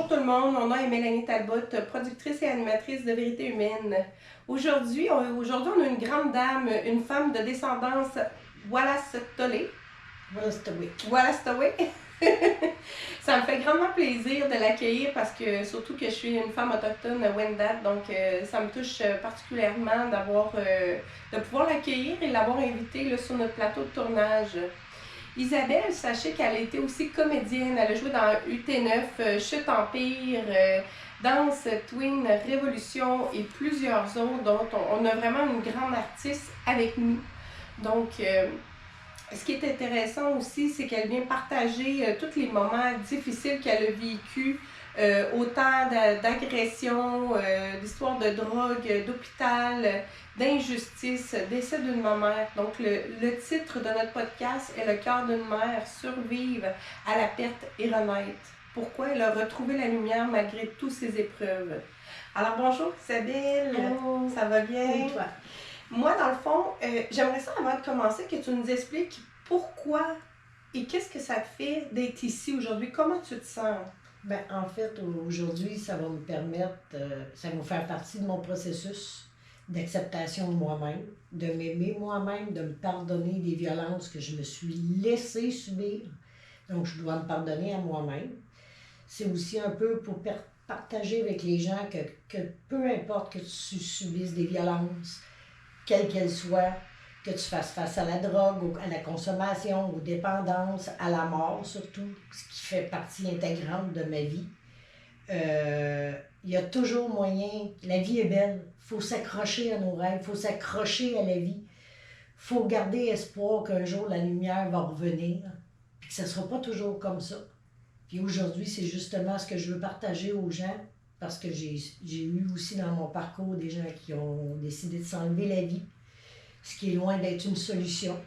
Bonjour tout le monde, mon nom est Mélanie Talbot, productrice et animatrice de Vérité Humaine. Aujourd'hui, on a une grande dame, une femme de descendance Wolastoqey. Ça me fait grandement plaisir de l'accueillir parce que, surtout que je suis une femme autochtone Wendat, donc ça me touche particulièrement de pouvoir l'accueillir et l'avoir invitée là, sur notre plateau de tournage. Isabelle, sachez qu'elle a été aussi comédienne. Elle a joué dans UT9, Chute Empire, Danse, Twin, Révolution et plusieurs autres. Donc, on a vraiment une grande artiste avec nous. Donc, ce qui est intéressant aussi, c'est qu'elle vient partager tous les moments difficiles qu'elle a vécus, autant d'agressions, d'histoires de drogue, d'hôpital, d'injustice, décès d'une mère. Donc, le titre de notre podcast est « Le cœur d'une mère, survivre à la perte et renaître ». Pourquoi elle a retrouvé la lumière malgré toutes ces épreuves. Alors, bonjour Isabelle. Allô. Ça va bien? Oui, toi. Moi, dans le fond, j'aimerais ça, avant de commencer, que tu nous expliques pourquoi et qu'est-ce que ça te fait d'être ici aujourd'hui. Comment tu te sens? Ben, en fait, aujourd'hui, ça va me permettre, ça va faire partie de mon processus d'acceptation de moi-même, de m'aimer moi-même, de me pardonner des violences que je me suis laissée subir. Donc, je dois me pardonner à moi-même. C'est aussi un peu pour partager avec les gens que peu importe que tu subisses des violences, quelles qu'elles soient, que tu fasses face à la drogue, à la consommation, aux dépendances, à la mort surtout, ce qui fait partie intégrante de ma vie. Il y a toujours moyen, la vie est belle, il faut s'accrocher à nos rêves, il faut s'accrocher à la vie, il faut garder espoir qu'un jour la lumière va revenir, puis que ça ne sera pas toujours comme ça. Puis aujourd'hui, c'est justement ce que je veux partager aux gens, parce que j'ai eu aussi dans mon parcours des gens qui ont décidé de s'enlever la vie, ce qui est loin d'être une solution.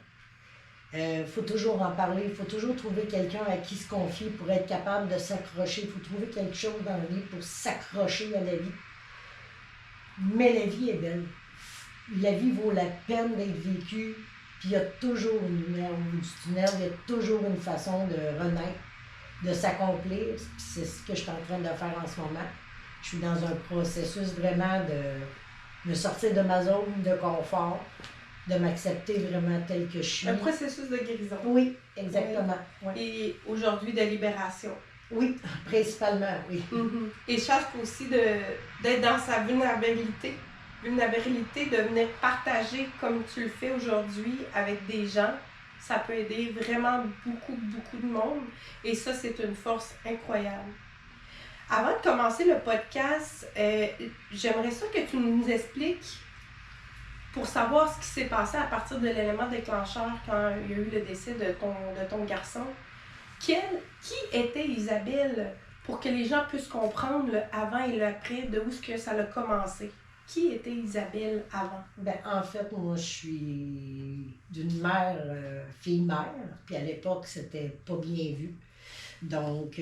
Faut toujours en parler, il faut toujours trouver quelqu'un à qui se confier pour être capable de s'accrocher. Il faut trouver quelque chose dans la vie pour s'accrocher à la vie. Mais la vie est belle. La vie vaut la peine d'être vécue, puis il y a toujours une lumière au bout du tunnel, il y a toujours une façon de renaître, de s'accomplir. Puis c'est ce que je suis en train de faire en ce moment. Je suis dans un processus vraiment de me sortir de ma zone de confort, de m'accepter vraiment tel que je suis. Un processus de guérison. Oui, exactement. Oui. Et aujourd'hui de libération. Oui, principalement, oui. Mm-hmm. Et je pense aussi d'être dans sa vulnérabilité. Vulnérabilité, de venir partager comme tu le fais aujourd'hui avec des gens. Ça peut aider vraiment beaucoup de monde. Et ça, c'est une force incroyable. Avant de commencer le podcast, j'aimerais ça que tu nous expliques, pour savoir ce qui s'est passé à partir de l'élément déclencheur quand il y a eu le décès de ton garçon. Qui était Isabelle pour que les gens puissent comprendre le avant et le après, de où est-ce que ça a commencé? Qui était Isabelle avant? Ben, en fait, moi, je suis d'une mère, fille-mère, puis à l'époque, c'était pas bien vu. Donc,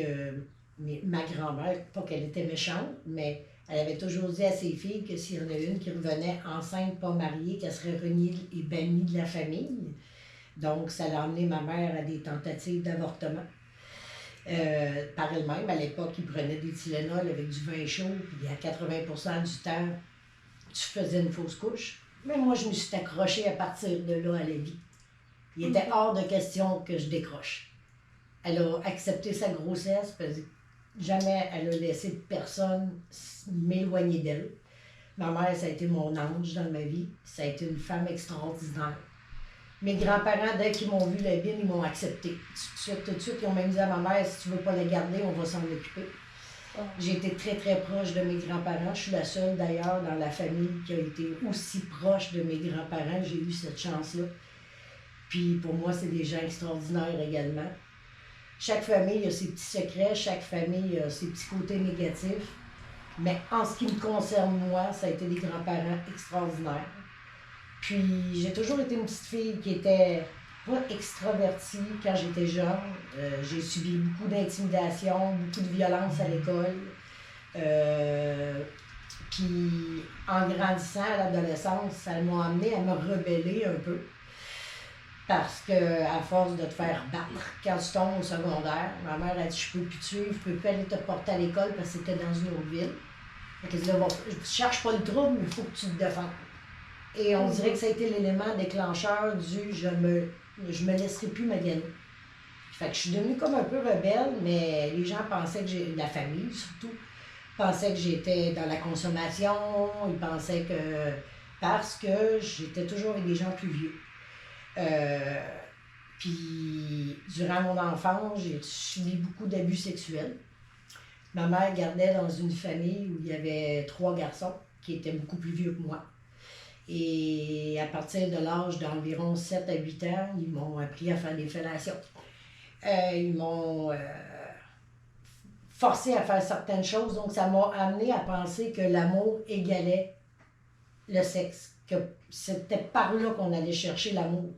ma grand-mère, pas qu'elle était méchante, mais elle avait toujours dit à ses filles que s'il y en a une qui revenait enceinte, pas mariée, qu'elle serait reniée et bannie de la famille. Donc, ça l'a amené ma mère à des tentatives d'avortement. Par elle-même, à l'époque, ils prenaient des Tylenol avec du vin chaud, puis à 80% du temps, tu faisais une fausse couche. Mais moi, je me suis accrochée à partir de là à la vie. Il était hors de question que je décroche. Elle a accepté sa grossesse, parce que jamais elle a laissé personne m'éloigner d'elle. Ma mère, ça a été mon ange dans ma vie. Ça a été une femme extraordinaire. Mes grands-parents, dès qu'ils m'ont vu la bine, ils m'ont accepté. Tout de suite, ils ont même dit à ma mère, si tu veux pas la garder, on va s'en occuper. Oh. J'ai été très, très proche de mes grands-parents. Je suis la seule, d'ailleurs, dans la famille qui a été aussi proche de mes grands-parents. J'ai eu cette chance-là. Puis pour moi, c'est des gens extraordinaires également. Chaque famille a ses petits secrets, chaque famille a ses petits côtés négatifs. Mais en ce qui me concerne, moi, ça a été des grands-parents extraordinaires. Puis j'ai toujours été une petite fille qui était pas extravertie quand j'étais jeune. J'ai subi beaucoup d'intimidation, beaucoup de violence à l'école. Puis en grandissant à l'adolescence, ça m'a amené à me rebeller un peu. Parce que à force de te faire battre, quand tu tombes au secondaire, ma mère a dit je peux plus te suivre, je peux plus aller te porter à l'école parce que c'était dans une autre ville. Fait qu'elle dit là, je cherche pas le trouble, mais il faut que tu te défendes. Et on dirait que ça a été l'élément déclencheur du je me laisserai plus maganer. Fait que je suis devenue comme un peu rebelle, mais les gens pensaient que la famille surtout, pensaient que j'étais dans la consommation, ils pensaient que parce que j'étais toujours avec des gens plus vieux. Puis, durant mon enfance, j'ai subi beaucoup d'abus sexuels. Ma mère gardait dans une famille où il y avait 3 garçons qui étaient beaucoup plus vieux que moi. Et à partir de l'âge d'environ 7 à 8 ans, ils m'ont appris à faire des fellations. Ils m'ont forcé à faire certaines choses, donc ça m'a amené à penser que l'amour égalait le sexe, que c'était par là qu'on allait chercher l'amour.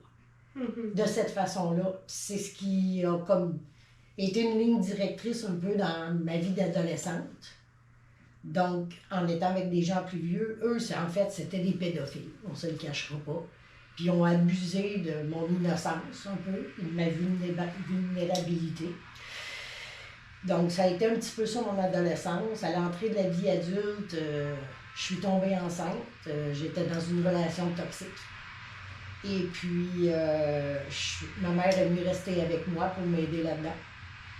De cette façon-là. C'est ce qui a comme été une ligne directrice un peu dans ma vie d'adolescente. Donc, en étant avec des gens plus vieux, eux, en fait, c'était des pédophiles, on ne se le cachera pas. Puis ils ont abusé de mon innocence un peu, de ma vulnérabilité. Donc, ça a été un petit peu ça mon adolescence. À l'entrée de la vie adulte, je suis tombée enceinte. J'étais dans une relation toxique. Et puis, ma mère est venue rester avec moi pour m'aider là-dedans.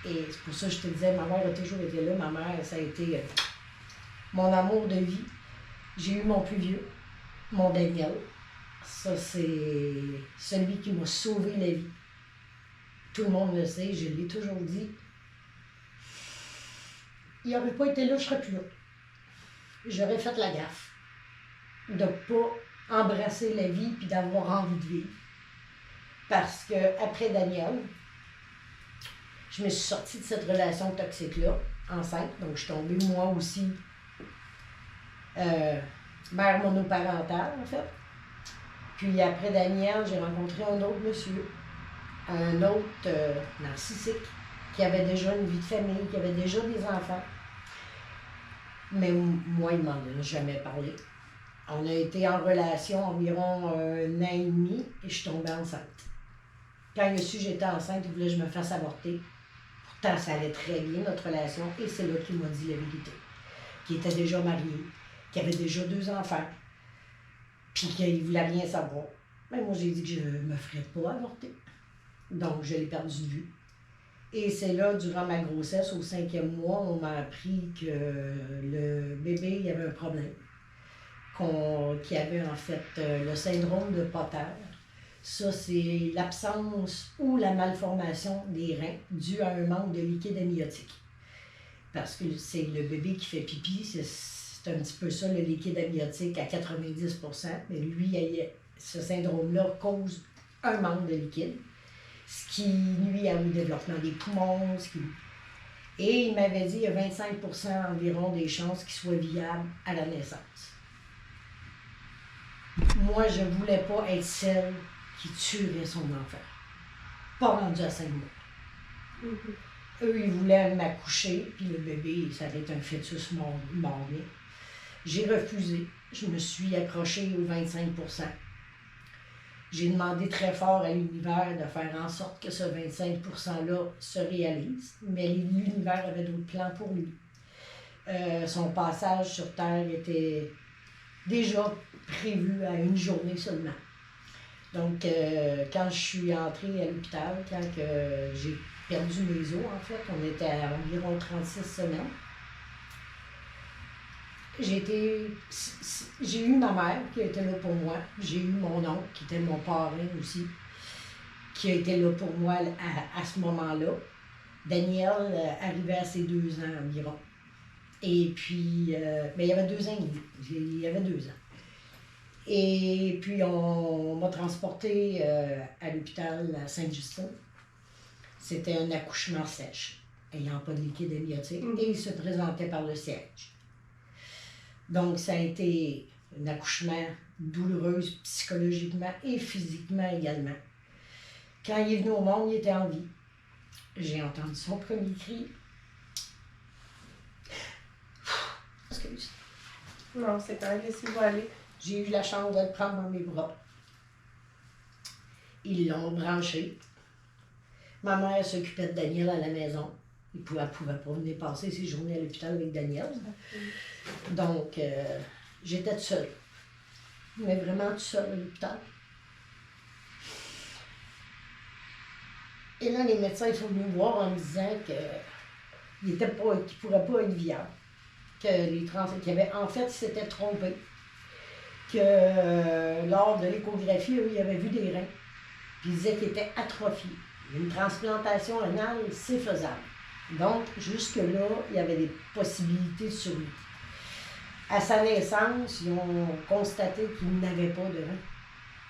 Et c'est pour ça que je te disais, ma mère a toujours été là. Ma mère, ça a été mon amour de vie. J'ai eu mon plus vieux, mon Daniel. Ça, c'est celui qui m'a sauvé la vie. Tout le monde le sait, je l'ai toujours dit. Il n'aurait pas été là, je ne serais plus là. J'aurais fait la gaffe de ne pas embrasser la vie puis d'avoir envie de vivre. Parce que après Daniel, je me suis sortie de cette relation toxique-là, enceinte. Donc, je suis tombée, moi aussi, mère monoparentale, en fait. Puis après Daniel, j'ai rencontré un autre monsieur, un autre narcissique, qui avait déjà une vie de famille, qui avait déjà des enfants. Mais moi, il ne m'en a jamais parlé. On a été en relation environ 1 an et demi et je suis tombée enceinte. Quand il a su que j'étais enceinte, il voulait que je me fasse avorter. Pourtant, ça allait très bien, notre relation, et c'est là qu'il m'a dit la vérité. Qu'il était déjà marié, qu'il avait déjà 2 enfants, puis qu'il ne voulait rien savoir. Mais moi, j'ai dit que je ne me ferais pas avorter. Donc, je l'ai perdu de vue. Et c'est là, durant ma grossesse, au 5e mois, on m'a appris que le bébé, il avait un problème. Qu'il avait en fait le syndrome de Potter. Ça, c'est l'absence ou la malformation des reins due à un manque de liquide amniotique. Parce que c'est le bébé qui fait pipi, c'est un petit peu ça, le liquide amniotique à 90%. Mais lui, ce syndrome-là cause un manque de liquide, ce qui nuit au développement des poumons. Et il m'avait dit qu'il y a 25% environ des chances qu'il soit viable à la naissance. Moi, je ne voulais pas être celle qui tuerait son enfant. Pas rendu à 5 mois. Eux, ils voulaient m'accoucher, puis le bébé, ça allait être un fœtus mort-né. J'ai refusé. Je me suis accrochée aux 25%. J'ai demandé très fort à l'univers de faire en sorte que ce 25%-là se réalise, mais l'univers avait d'autres plans pour lui. Son passage sur Terre était déjà prévu à 1 journée seulement. Donc, quand je suis entrée à l'hôpital, quand j'ai perdu mes os, en fait, on était à environ 36 semaines, j'ai eu ma mère qui était là pour moi, j'ai eu mon oncle qui était mon parrain aussi, qui a été là pour moi à ce moment-là. Daniel arrivait à ses 2 ans environ. Et puis, il y avait 2 ans et demi, il y avait 2 ans. Et puis, on m'a transportée à l'hôpital à Sainte-Justine. C'était un accouchement sèche, ayant pas de liquide amniotique, et il se présentait par le siège. Donc, ça a été un accouchement douloureux psychologiquement et physiquement également. Quand il est venu au monde, il était en vie. J'ai entendu son premier cri. Excuse. Non, c'est pas laissez-vous aller. J'ai eu la chance de le prendre dans mes bras. ils l'ont branché. Ma mère s'occupait de Daniel à la maison. Elle ne pouvait pas venir passer ses journées à l'hôpital avec Daniel. Donc, j'étais toute seule. Mais vraiment toute seule à l'hôpital. Et là, les médecins sont venus me voir en me disant qu'il ne pourrait pas être viable. Qu'il avait en fait, il s'était trompé. Que lors de l'échographie, il avait vu des reins. Puis il disait qu'il était atrophié. Une transplantation rénale, c'est faisable. Donc, jusque-là, il y avait des possibilités de survie. À sa naissance, ils ont constaté qu'il n'avait pas de reins.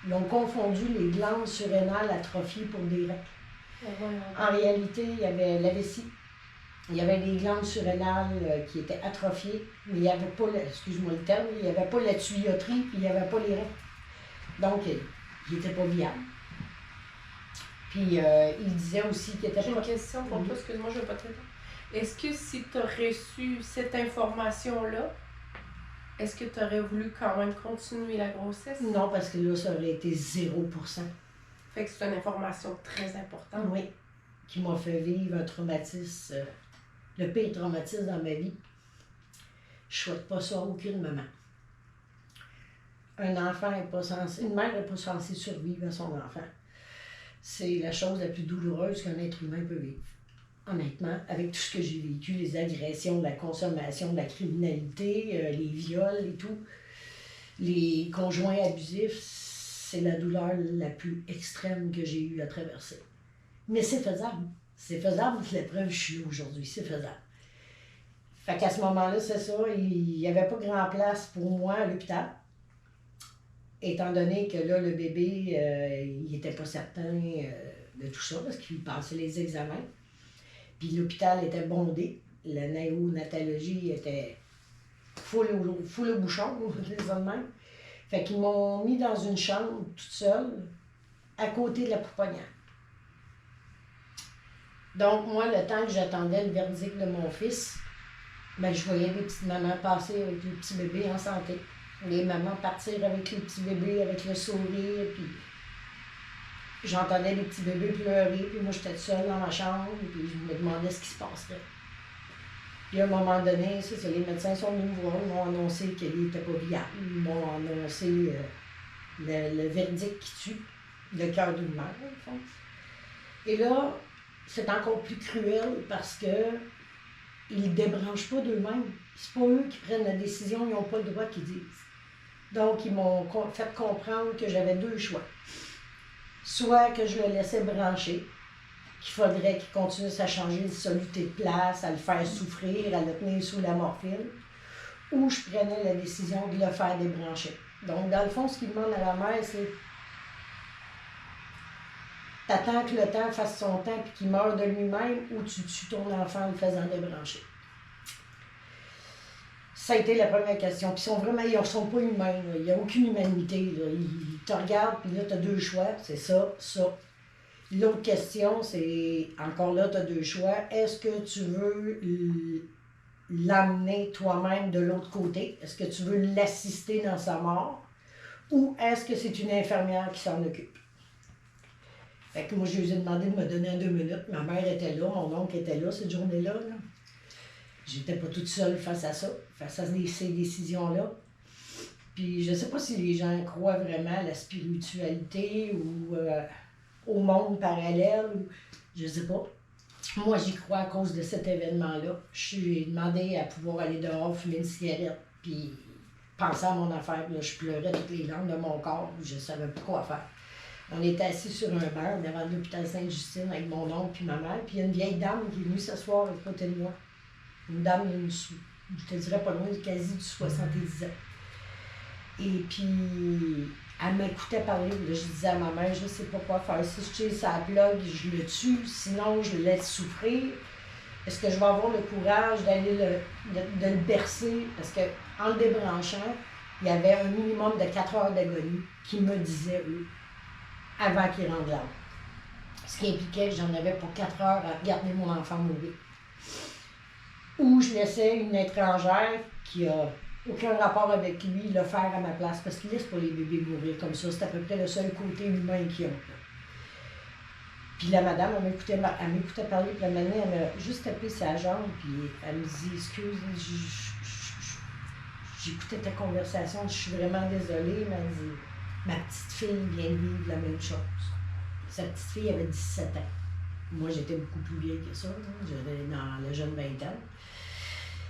Ils ont confondu les glandes surrénales atrophiées pour des reins. En réalité, il y avait la vessie. Il y avait des glandes surrénales qui étaient atrophiées, mais il n'y avait pas, excuse-moi le terme, il n'y avait pas la tuyauterie, puis il n'y avait pas les reins. Donc, il n'était pas viable. Puis, il disait aussi qu'il était pas... J'ai une question pour toi, excuse-moi, je ne vais pas te répondre. Est-ce que si tu as reçu cette information-là, est-ce que tu aurais voulu quand même continuer la grossesse? Non, parce que là, ça aurait été 0%. Fait que c'est une information très importante. Oui, qui m'a fait vivre un traumatisme, le pire traumatisme dans ma vie. Je ne souhaite pas ça à aucune maman. Un enfant n'est pas censé, une mère n'est pas censée survivre à son enfant. C'est la chose la plus douloureuse qu'un être humain peut vivre. Honnêtement, avec tout ce que j'ai vécu, les agressions, la consommation, la criminalité, les viols et tout, les conjoints abusifs, c'est la douleur la plus extrême que j'ai eu à traverser. Mais c'est faisable. C'est faisable, la preuve, je suis là aujourd'hui, c'est faisable. Fait qu'à ce moment-là, c'est ça, il n'y avait pas grand place pour moi à l'hôpital. Étant donné que là, le bébé, il n'était pas certain de tout ça, parce qu'il passait les examens. Puis l'hôpital était bondé. La néonatologie était full au bouchon, les autres même. Fait qu'ils m'ont mis dans une chambre toute seule, à côté de la pouponnière. Donc, moi, le temps que j'attendais le verdict de mon fils, ben, je voyais les petites mamans passer avec les petits bébés en santé. Les mamans partir avec les petits bébés, avec le sourire, puis j'entendais les petits bébés pleurer, puis moi, j'étais seule dans ma chambre, puis je me demandais ce qui se passerait. Puis à un moment donné, c'est ça, les médecins sont venus me voir, ils m'ont annoncé qu'il n'était pas viable, ils m'ont annoncé le verdict qui tue, le cœur d'une mère, au fond. Et là, c'est encore plus cruel parce que ils ne débranchent pas d'eux-mêmes. C'est pas eux qui prennent la décision, ils n'ont pas le droit qu'ils disent. Donc, ils m'ont fait comprendre que j'avais deux choix. Soit que je le laissais brancher, qu'il faudrait qu'il continue à changer de soluté de place, à le faire souffrir, à le tenir sous la morphine, ou je prenais la décision de le faire débrancher. Donc, dans le fond, ce qu'il demande à la mère, c'est t'attends que le temps fasse son temps et qu'il meure de lui-même, ou tu tues ton enfant en le faisant débrancher. Ça a été la première question. Puis ils ne sont pas humains. Là. Il n'y a aucune humanité. Là. Ils te regardent, puis là, tu as deux choix. C'est ça, ça. L'autre question, c'est, encore là, tu as deux choix. Est-ce que tu veux l'amener toi-même de l'autre côté? Est-ce que tu veux l'assister dans sa mort? Ou est-ce que c'est une infirmière qui s'en occupe? Fait que moi, je lui ai demandé de me donner 2 minutes. Ma mère était là, mon oncle était là cette journée-là. Là. J'étais pas toute seule face à ça, face à ces décisions-là. Puis je sais pas si les gens croient vraiment à la spiritualité ou au monde parallèle, ou je sais pas. Moi, j'y crois à cause de cet événement-là. J'ai demandé à pouvoir aller dehors, fumer une cigarette, puis penser à mon affaire. Là, je pleurais toutes les langues de mon corps, je savais pas quoi faire. On était assis sur un banc devant l'hôpital Sainte-Justine avec mon oncle et ma mère, puis il y a une vieille dame qui est venue s'asseoir à côté de moi. Une dame, je te dirais pas loin, quasi du 70 ans. Et puis, elle m'écoutait parler. Là, je disais à ma mère, je ne sais pas quoi faire. Si je tire sa plug, je le tue. Sinon, je le laisse souffrir. Est-ce que je vais avoir le courage d'aller de le bercer? Parce qu'en le débranchant, il y avait un minimum de 4 heures d'agonie qui me disaient, eux, avant qu'il rentre là. Ce qui impliquait que j'en avais pour 4 heures à regarder mon enfant mourir. Ou je laissais une étrangère qui n'a aucun rapport avec lui le faire à ma place, parce qu'il laisse pas les bébés mourir comme ça. C'est à peu près le seul côté humain qu'ils ont. Puis la madame, elle m'écoutait parler, puis la madame, elle m'a juste tapé sa jambe, puis elle me dit, excuse, j'écoutais ta conversation, je suis vraiment désolée, mais elle dit, ma petite fille vient de vivre la même chose. Sa petite fille avait 17 ans. Moi, j'étais beaucoup plus vieille que ça, j'étais dans la jeune vingtaine.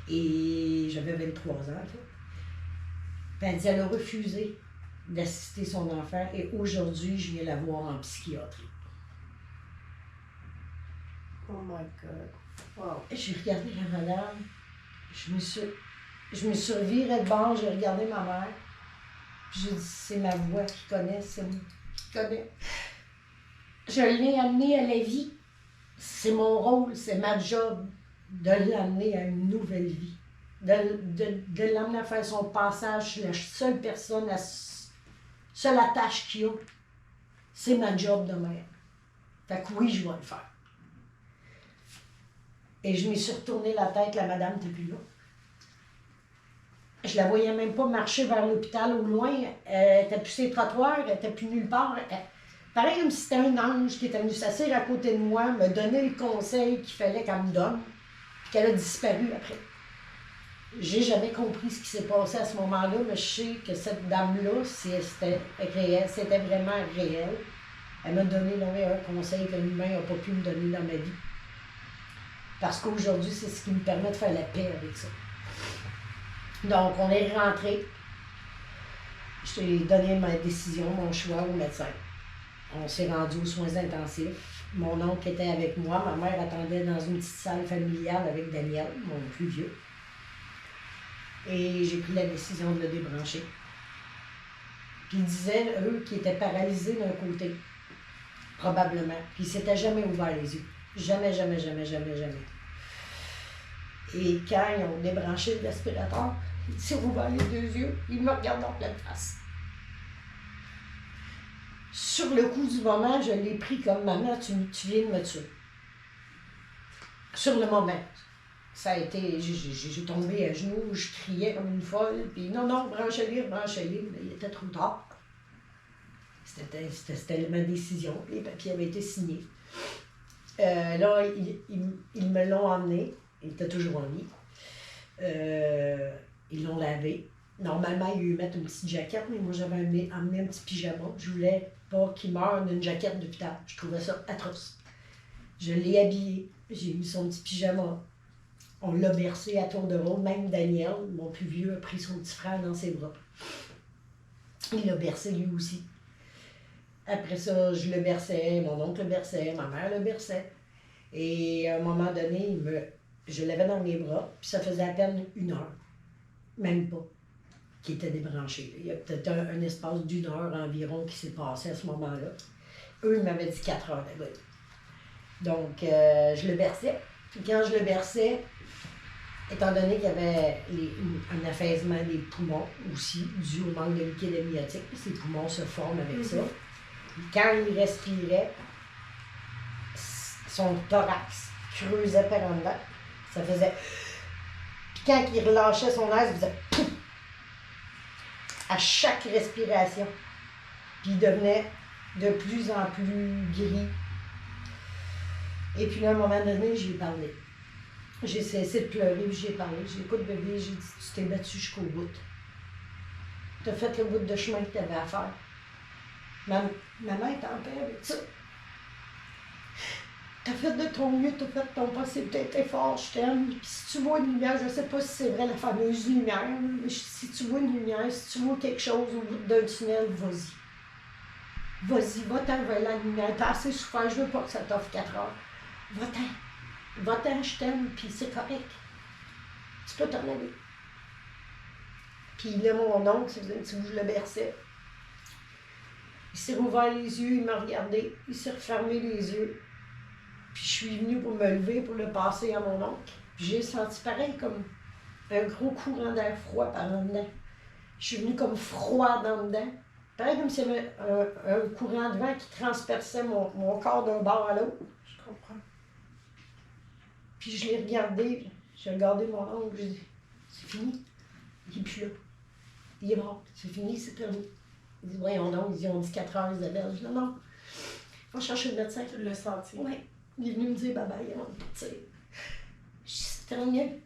Et j'avais 23 ans, en fait. Puis elle dit, elle a refusé d'assister son enfant, et aujourd'hui, je viens la voir en psychiatrie. Oh my God. Wow. J'ai regardé la madame, je me suis revirée de bord, j'ai regardé ma mère, puis j'ai dit, c'est ma voix qui connaît, c'est moi qui connais. Je l'ai amenée à la vie. C'est mon rôle, c'est ma job de l'amener à une nouvelle vie. De l'amener à faire son passage. Je suis la seule personne, la seule attache qu'il y a. C'est ma job de mère. Fait que oui, je vais le faire. Et je m'y suis retourné la tête, la madame n'était plus là. Je la voyais même pas marcher vers l'hôpital au loin. Elle était plus sur les trottoirs, elle était plus nulle part. Pareil comme si c'était un ange qui était venu s'asseoir à côté de moi, me donner le conseil qu'il fallait qu'elle me donne, puis qu'elle a disparu après. J'ai jamais compris ce qui s'est passé à ce moment-là, mais je sais que cette dame-là, c'était réel, c'était vraiment réel. Elle m'a donné le meilleur conseil qu'un humain n'a pas pu me donner dans ma vie. Parce qu'aujourd'hui, c'est ce qui me permet de faire la paix avec ça. Donc, on est rentré. Je t'ai donné ma décision, mon choix au médecin. On s'est rendu aux soins intensifs. Mon oncle était avec moi. Ma mère attendait dans une petite salle familiale avec Daniel, mon plus vieux. Et j'ai pris la décision de le débrancher. Puis ils disaient, eux, qu'ils étaient paralysés d'un côté. Probablement. Puis ils ne s'étaient jamais ouvert les yeux. Jamais, jamais, jamais, jamais, jamais. Et quand ils ont débranché l'aspirateur, il s'est ouvert les deux yeux, il me regarde en pleine face. Sur le coup du moment, je l'ai pris comme maman, tu viens de me tuer. Sur le moment. Ça a été, j'ai tombé à genoux, je criais comme une folle, puis non, branchez-les, mais il était trop tard. C'était ma décision, les papiers avaient été signés. Là, ils me l'ont emmené, il était toujours en vie. Ils l'ont lavé. Normalement, ils lui mettent une petite jaquette, mais moi, j'avais amené un petit pyjama. Je voulais pas qu'il meure d'une jaquette d'hôpital. Je trouvais ça atroce. Je l'ai habillé, j'ai mis son petit pyjama. On l'a bercé à tour de rôle. Même Daniel, mon plus vieux, a pris son petit frère dans ses bras. Il l'a bercé lui aussi. Après ça, je le berçais, mon oncle le berçait, ma mère le berçait. Et à un moment donné, je l'avais dans mes bras, puis ça faisait à peine 1 heure. Même pas. Qui était débranché. Il y a peut-être un espace d'1 heure environ qui s'est passé à ce moment-là. Eux, ils m'avaient dit 4 heures. Donc, je le berçais. Puis quand je le berçais, étant donné qu'il y avait un affaissement des poumons aussi, dû au manque de liquide amniotique, ces poumons se forment avec ça. Quand il respirait, son thorax creusait par en dedans. Ça faisait... Puis quand il relâchait son air, ça faisait... Pouf! À chaque respiration. Puis il devenait de plus en plus gris. Et puis là, à un moment donné, j'ai parlé. J'ai cessé de pleurer, puis j'ai parlé. J'ai dit, écoute, bébé, j'ai dit, tu t'es battu jusqu'au bout. Tu as fait le bout de chemin que tu avais à faire. Maman est en paix avec ça. Tu as fait de ton mieux, tu as fait de ton possible, tu as été fort, je t'aime. Puis si tu vois une lumière, je ne sais pas si c'est vrai la fameuse lumière, mais si tu vois une lumière, si tu vois quelque chose au bout d'un tunnel, vas-y. Vas-y, va-t'en vers la lumière. T'as assez souffert, je veux pas que ça t'offre 4 heures. Va-t'en. Va-t'en, je t'aime, puis c'est correct. Tu peux t'en aller. Puis là, mon oncle, ça faisait un petit bout, je le berçais. Il s'est rouvert les yeux, il m'a regardé, il s'est refermé les yeux. Puis je suis venue pour me lever, pour le passer à mon oncle. Puis j'ai senti pareil comme un gros courant d'air froid par en dedans. Je suis venue comme froide en dedans. Pareil comme s'il y avait un courant de vent qui transperçait mon corps d'un bord à l'autre. Je comprends. Puis je l'ai regardé, j'ai regardé mon oncle, j'ai dit, c'est fini. Il n'est plus là. Il est mort. C'est fini, c'est terminé. Il dit, voyons donc, ils ont dit 4 heures, Isabelle. Je dis, non. On cherchait le médecin. Tu l'as senti? Oui. Il est venu me dire bye-bye avant de partir. Je dis, c'est terminé.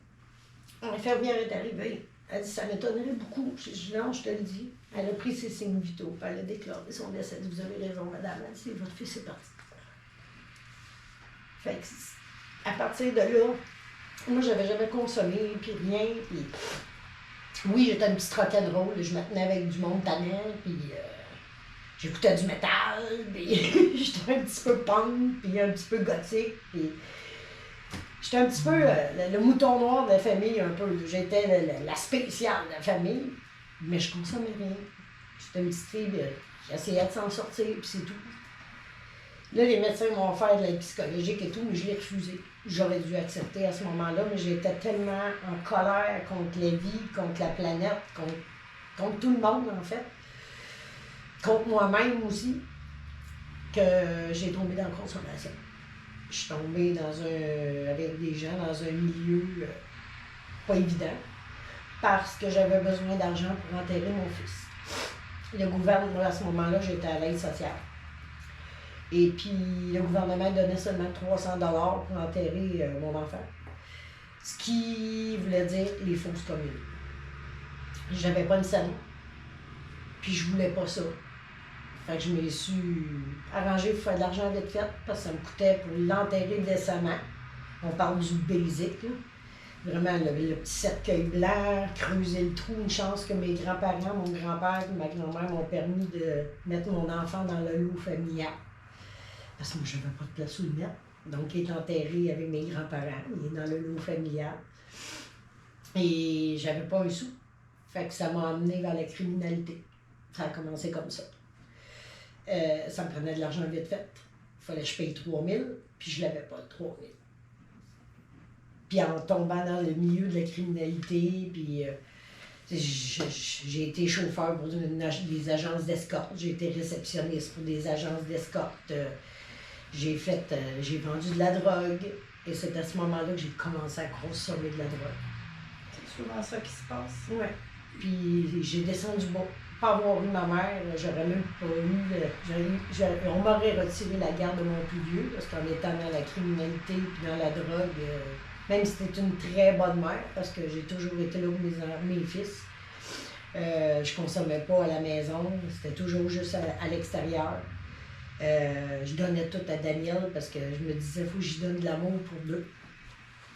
L'infirmière est arrivée. Elle dit, ça m'étonnerait beaucoup. Je dis, non, je te le dis. Elle a pris ses signes vitaux, puis elle a déclaré son décès. Elle dit, vous avez raison, madame. Elle dit, votre fils est parti. Fait que, à partir de là, moi, j'avais jamais consommé, puis rien. Puis, oui, j'étais une petite rock'n'roll. Je me tenais avec du monde tannant, puis j'écoutais du métal, puis j'étais un petit peu punk, puis un petit peu gothique, puis j'étais un petit peu le mouton noir de la famille, un peu. J'étais la spéciale de la famille, mais je consommais rien. J'étais une petite fille, j'essayais de s'en sortir, puis c'est tout. Là, les médecins m'ont offert de l'aide psychologique et tout, mais je l'ai refusé. J'aurais dû accepter à ce moment-là, mais j'étais tellement en colère contre la vie, contre la planète, contre tout le monde, en fait, contre moi-même aussi, que j'ai tombé dans la consommation. Je suis tombée avec des gens dans un milieu pas évident, parce que j'avais besoin d'argent pour enterrer mon fils. Le gouvernement, à ce moment-là, j'étais à l'aide sociale. Et puis, le gouvernement donnait seulement 300 $ pour enterrer mon enfant. Ce qui voulait dire les fausses communes. J'avais pas une scène. Puis, je voulais pas ça. Fait que je me suis arrangée pour faire de l'argent vite fait, parce que ça me coûtait pour l'enterrer décemment. On parle du basic, là. Vraiment, le petit cercueil blanc, creuser le trou. Une chance que mes grands-parents, mon grand-père et ma grand-mère m'ont permis de mettre mon enfant dans le lot familial. Parce que moi, je n'avais pas de place où le mettre. Donc, il est enterré avec mes grands-parents. Il est dans le lot familial. Et j'avais pas un sou. Fait que ça m'a amené vers la criminalité. Ça a commencé comme ça. Ça me prenait de l'argent vite fait. Il fallait que je paye 3 000, puis je l'avais pas, 3 000. Puis en tombant dans le milieu de la criminalité, puis j'ai été chauffeur pour des agences d'escorte. J'ai été réceptionniste pour des agences d'escorte. J'ai vendu de la drogue, et c'est à ce moment-là que j'ai commencé à consommer de la drogue. C'est souvent ça qui se passe. Oui. Puis j'ai descendu bon. Pas avoir eu ma mère, j'aurais même pas eu. On m'aurait retiré la garde de mon plus vieux, parce qu'en étant dans la criminalité puis dans la drogue, même si c'était une très bonne mère, parce que j'ai toujours été là pour mes fils, je consommais pas à la maison, c'était toujours juste à l'extérieur. Je donnais tout à Daniel parce que je me disais, il faut que j'y donne de l'amour pour deux.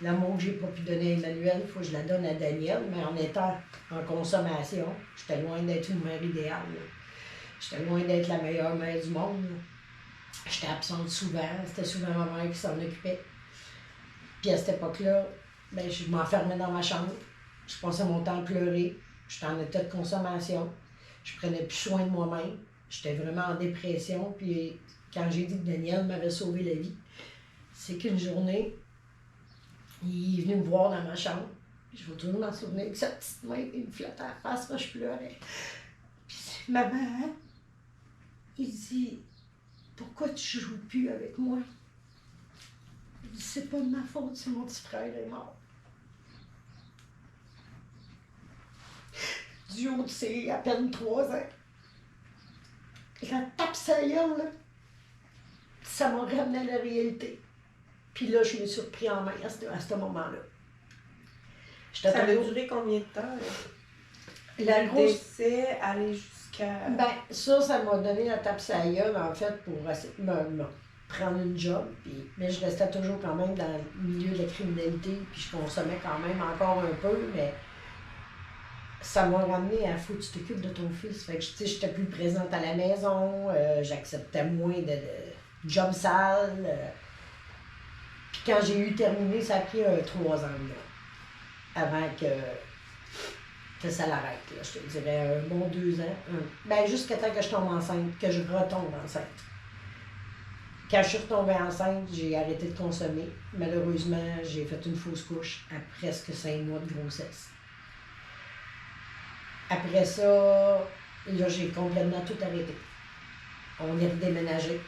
L'amour que j'ai pas pu donner à Emmanuel, il faut que je la donne à Daniel, mais en étant en consommation, j'étais loin d'être une mère idéale. J'étais loin d'être la meilleure mère du monde. J'étais absente souvent, c'était souvent ma mère qui s'en occupait. Puis à cette époque-là, ben, je m'enfermais dans ma chambre, je passais mon temps à pleurer, j'étais en état de consommation, je prenais plus soin de moi-même. J'étais vraiment en dépression, puis quand j'ai dit que Daniel m'avait sauvé la vie, c'est qu'une journée, il est venu me voir dans ma chambre. Je vais toujours m'en souvenir avec sa petite main, il me flattait à la face, moi je pleurais. Puis il dit, maman, il dit, pourquoi tu joues plus avec moi? Il dit, c'est pas de ma faute si mon petit frère est mort. Du haut de ses à peine 3 ans. La tape sa gueule, là, ça m'a ramené à la réalité. Puis là, je me suis repris en main à ce moment-là. Ça a duré combien de temps? La grosse... décès, aller jusqu'à... Ben, ça m'a donné la tape sa gueule, en fait, pour me prendre une job. Mais je restais toujours quand même dans le milieu de la criminalité, puis je consommais quand même encore un peu, mais ça m'a ramené à « faut que tu t'occupes de ton fils ». Fait que, tu sais, j'étais plus présente à la maison, j'acceptais moins de job sale. Puis quand j'ai eu terminé, ça a pris 3 ans là, avant que ça l'arrête. Là. Je te dirais un bon 2 ans. Ben, jusqu'à temps que je tombe enceinte, que je retombe enceinte. Quand je suis retombée enceinte, j'ai arrêté de consommer. Malheureusement, j'ai fait une fausse couche à presque 5 mois de grossesse. Après ça, là, j'ai complètement tout arrêté. On est redéménagé.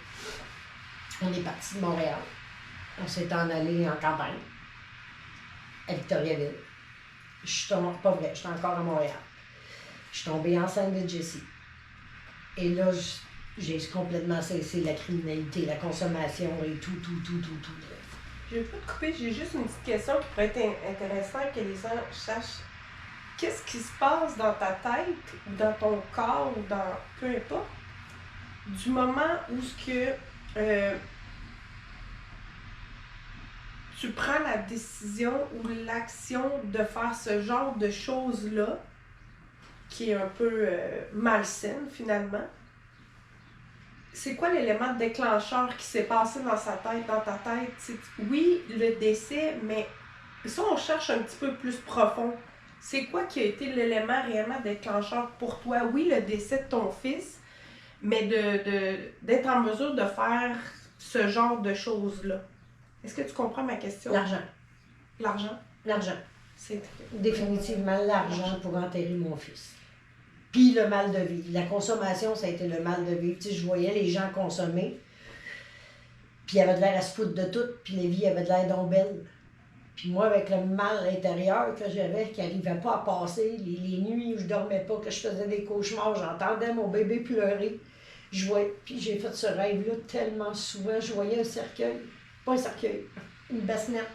On est parti de Montréal. On s'est en allé en campagne, à Victoriaville. Pas vrai, je suis encore à Montréal. Je suis tombée enceinte de Jessie. Et là, j'ai complètement cessé la criminalité, la consommation et tout. Je vais pas te couper, j'ai juste une petite question qui pourrait être intéressante que les gens sachent. Qu'est-ce qui se passe dans ta tête, ou dans ton corps, ou dans peu importe, du moment où tu prends la décision ou l'action de faire ce genre de choses-là, qui est un peu malsaine finalement. C'est quoi l'élément déclencheur qui s'est passé dans sa tête, dans ta tête? Oui, le décès, mais ça, on cherche un petit peu plus profond. C'est quoi qui a été l'élément réellement déclencheur pour toi? Oui, le décès de ton fils, mais d'être en mesure de faire ce genre de choses-là. Est-ce que tu comprends ma question? L'argent. L'argent? L'argent. C'est définitivement l'argent pour enterrer mon fils. Puis le mal de vivre. La consommation, ça a été le mal de vivre. Tu sais, je voyais les gens consommer, puis ils avaient de l'air à se foutre de tout, puis les vies avaient de l'air donc belles. Puis moi, avec le mal intérieur que j'avais, qui n'arrivait pas à passer, les nuits où je dormais pas, que je faisais des cauchemars, j'entendais mon bébé pleurer. Puis j'ai fait ce rêve-là tellement souvent. Je voyais un cercueil, pas un cercueil, une bassinette.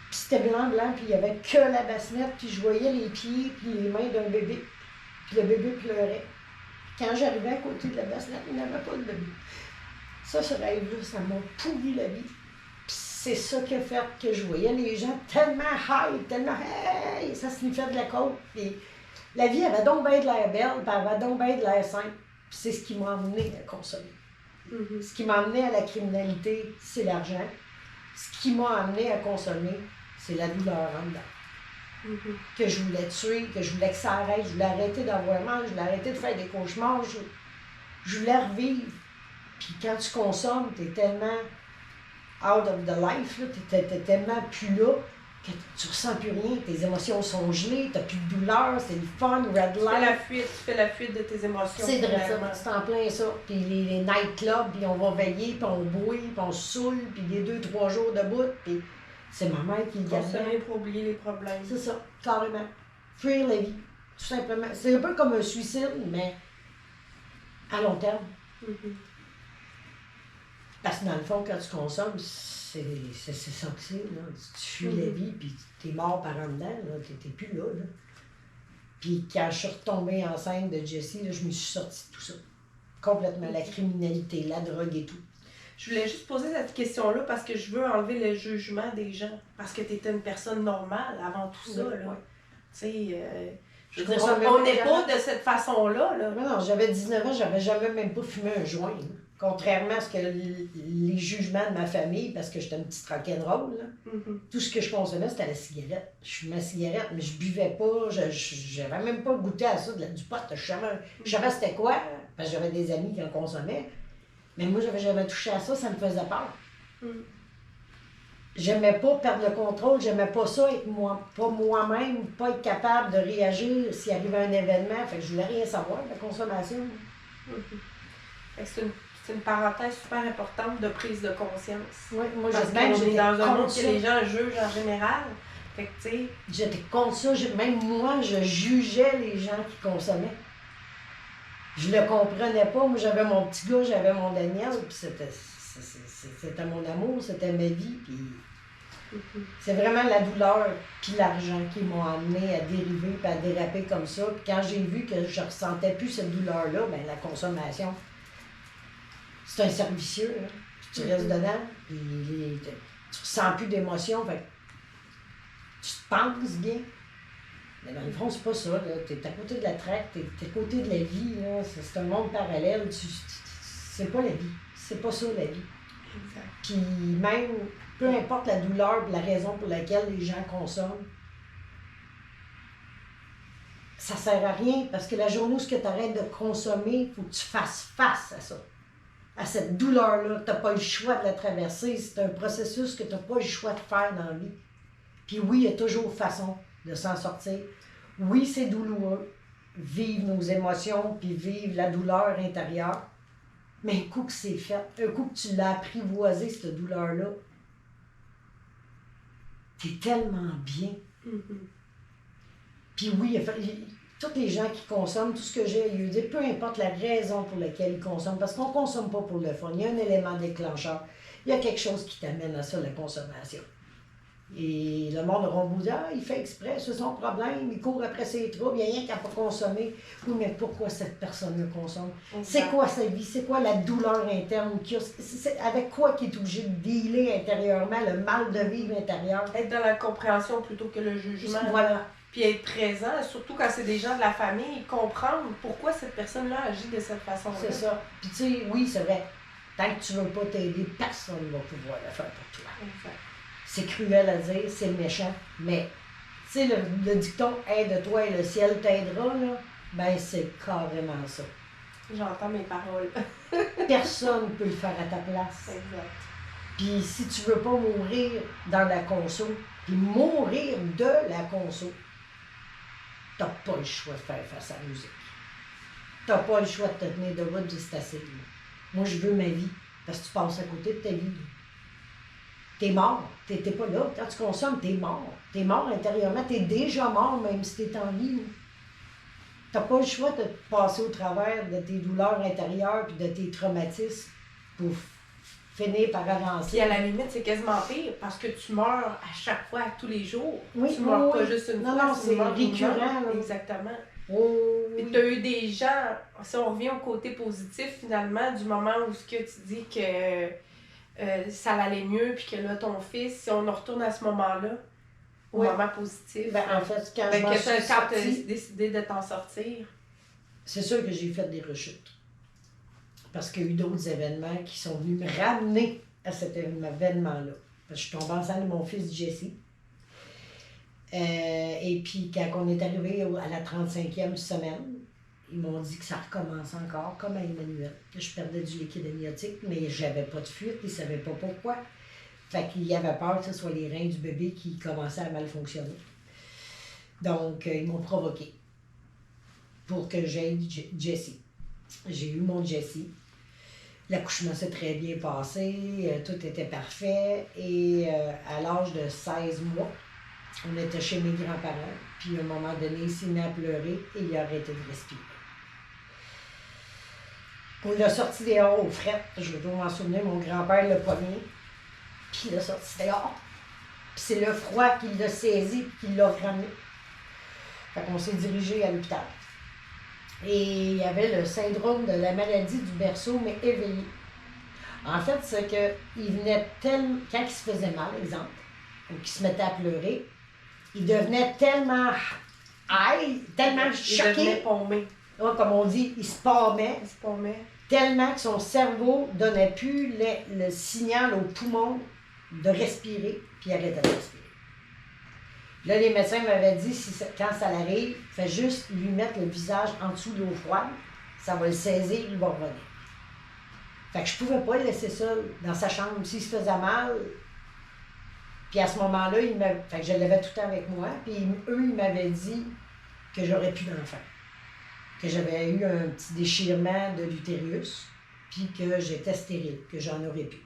Puis c'était blanc, puis il n'y avait que la bassinette, puis je voyais les pieds puis les mains d'un bébé. Puis le bébé pleurait. Quand j'arrivais à côté de la bassinette, il n'y avait pas de bébé. Ça, ce rêve-là, ça m'a pourri la vie. Puis c'est ça qui a fait que je voyais les gens tellement high, tellement hey, ça sniffait de la côte. Puis la vie avait donc bien de l'air belle, puis elle avait donc bien de l'air simple. Puis c'est ce qui m'a amené à consommer. Mm-hmm. Ce qui m'a amené à la criminalité, c'est l'argent. Ce qui m'a amené à consommer, c'est la douleur en dedans. Mm-hmm. Que je voulais tuer, que je voulais que ça arrête, je voulais arrêter d'avoir mal, je voulais arrêter de faire des cauchemars, je voulais revivre. Puis quand tu consommes, t'es tellement out of the life, t'es tellement plus là, que tu ressens plus rien, tes émotions sont gelées, t'as plus de douleur, c'est le fun, red light. Tu fais la fuite de tes émotions. C'est vrai ça, c'est en plein ça. Puis les nightclubs, puis on va veiller, puis on bouille, puis on se saoule, puis les 2-3 jours debout, puis c'est ma mère qui le consommer pour oublier les problèmes. C'est ça, carrément. Fuir la vie, tout simplement. C'est un peu comme un suicide, mais à long terme. Mm-hmm. Parce que dans le fond, quand tu consommes, c'est ça que c'est. Là. Tu fuis la vie, puis t'es mort par en dedans, t'es plus là, là. Puis quand je suis retombée enceinte de Jessie, là, je me suis sortie de tout ça. Complètement. La criminalité, la drogue et tout. Je voulais juste poser cette question-là parce que je veux enlever le jugement des gens. Parce que tu étais une personne normale avant tout ça. Ouais. Tu sais, on n'est pas de cette façon-là. Là. Non, j'avais 19 ans, j'avais jamais même pas fumé un joint. Là. Contrairement à ce que les jugements de ma famille, parce que j'étais une petite rock'n'roll, Mm-hmm. Tout ce que je consommais, c'était la cigarette. Je fumais la cigarette, mais je buvais pas, j'avais même pas goûté à ça, du pot. Je savais c'était quoi, parce que j'avais des amis qui en consommaient. Mais moi, j'avais jamais touché à ça, ça me faisait peur. Mm. J'aimais pas perdre le contrôle, j'aimais pas ça, pas moi-même, pas être capable de réagir s'il arrivait un événement. Fait que je voulais rien savoir de la consommation. Mm-hmm. C'est une parenthèse super importante de prise de conscience. Oui, moi, parce qu'on est dans un monde que les gens jugent en général. Fait que, tu sais... J'étais contre ça. Même moi, je jugeais les gens qui consommaient. Je le comprenais pas. Moi, j'avais mon petit gars, j'avais mon Daniel, puis c'était mon amour, c'était ma vie, puis c'est vraiment la douleur puis l'argent qui m'ont amené à dériver puis à déraper comme ça. Puis quand j'ai vu que je ressentais plus cette douleur-là, ben la consommation, c'est un cercle vicieux, hein. Puis tu restes dedans, puis tu ressens plus d'émotion, fait tu te penses bien. Mais dans le fond, c'est pas ça, là. T'es à côté de la traque, t'es à côté de la vie, là. C'est un monde parallèle. C'est pas la vie. C'est pas ça, la vie. Exact. Puis même, peu importe la douleur et la raison pour laquelle les gens consomment, ça sert à rien parce que la journée où tu arrêtes de consommer, il faut que tu fasses face à ça. À cette douleur-là, tu n'as pas le choix de la traverser. C'est un processus que tu n'as pas le choix de faire dans la vie. Puis oui, il y a toujours façon de s'en sortir. Oui, c'est douloureux. Vivre nos émotions, puis vivre la douleur intérieure. Mais un coup que c'est fait, un coup que tu l'as apprivoisé, cette douleur-là, t'es tellement bien. Mm-hmm. Puis oui, tous les gens qui consomment, tout ce que j'ai à lui dire, peu importe la raison pour laquelle ils consomment, parce qu'on ne consomme pas pour le fun, il y a un élément déclencheur, il y a quelque chose qui t'amène à ça, la consommation. Et le monde aura beau dire, ah, il fait exprès, c'est son problème, il court après ses troubles, il n'y a rien qu'à pas consommer. Oui, mais pourquoi cette personne le consomme? C'est quoi sa vie? C'est quoi la douleur interne qu'il a? C'est avec quoi qu'il est obligé de dealer intérieurement, le mal de vivre intérieur? Être dans la compréhension plutôt que le jugement. Voilà. Puis être présent, surtout quand c'est des gens de la famille, comprendre pourquoi cette personne-là agit de cette façon-là. C'est ça. Puis tu sais, oui, c'est vrai. Tant que tu ne veux pas t'aider, personne ne va pouvoir le faire pour toi. Exact. C'est cruel à dire, c'est méchant, mais tu sais, le dicton « aide-toi et le ciel t'aidera », là, ben c'est carrément ça. J'entends mes paroles. Personne ne peut le faire à ta place. Exact. Puis si tu veux pas mourir dans la conso, puis mourir de la conso, t'as pas le choix de faire face à la musique. T'as pas le choix de te tenir debout et c'est assez. Moi, je veux ma vie, parce que tu passes à côté de ta vie. T'es mort. T'es pas là. Quand tu consommes, t'es mort. T'es mort intérieurement. T'es déjà mort, même si t'es en vie. T'as pas le choix de passer au travers de tes douleurs intérieures et de tes traumatismes pour finir par avancer. Puis à la limite, c'est quasiment pire parce que tu meurs à chaque fois, tous les jours. Oui, tu meurs pas oui. juste une Non, fois. non, tu c'est meurs récurrent. souvent. Là. Exactement. Oh, Puis oui. tu as eu des gens, si on revient au côté positif finalement, du moment où ce que tu dis que ça allait mieux, puis que là, ton fils, si on en retourne à ce moment-là, au Oui. moment positif, Ben, en fait, quand ben, je m'en que suis quand tu as sortie, décidé de t'en sortir. c'est sûr que j'ai fait des rechutes. Parce qu'il y a eu d'autres événements qui sont venus me ramener à cet événement-là. Parce que je suis tombée enceinte de mon fils Jesse. Et puis, quand on est arrivé à la 35e semaine, ils m'ont dit que ça recommence encore, comme à Emmanuel, que je perdais du liquide amniotique, mais j'avais pas de fuite, ils ne savaient pas pourquoi. Fait qu'il y avait peur que ce soit les reins du bébé qui commençaient à mal fonctionner. Donc, ils m'ont provoqué pour que j'aie Jesse. J'ai eu mon Jesse. L'accouchement s'est très bien passé, tout était parfait. Et à l'âge de 16 mois, on était chez mes grands-parents. Puis à un moment donné, il s'est mis à pleurer et il a arrêté de respirer. On l'a sorti dehors aux frettes. Je vais toujours m'en souvenir, mon grand-père l'a pogné. Puis il l'a sorti dehors. Puis c'est le froid qui l'a saisi et qui l'a ramené. Fait qu'on s'est dirigé à l'hôpital. Et il y avait le syndrome de la maladie du berceau, mais éveillé. En fait, c'est qu'il venait tellement... Quand il se faisait mal, exemple, ou qu'il se mettait à pleurer, il devenait tellement tellement choqué. Il devenait paumé. Ouais, comme on dit, il se pâmait. Il se paumait. Tellement que son cerveau ne donnait plus le signal aux poumons de respirer, puis il arrêtait de respirer. Là, les médecins m'avaient dit, quand ça l'arrive, fais juste lui mettre le visage en dessous de l'eau froide, ça va le saisir, il va revenir. Fait que je pouvais pas le laisser seul dans sa chambre. S'il se faisait mal, puis à ce moment-là, fait que je l'avais tout le temps avec moi, puis eux, ils m'avaient dit que j'aurais plus d'enfant. Que j'avais eu un petit déchirement de l'utérus, puis que j'étais stérile, que j'en aurais plus.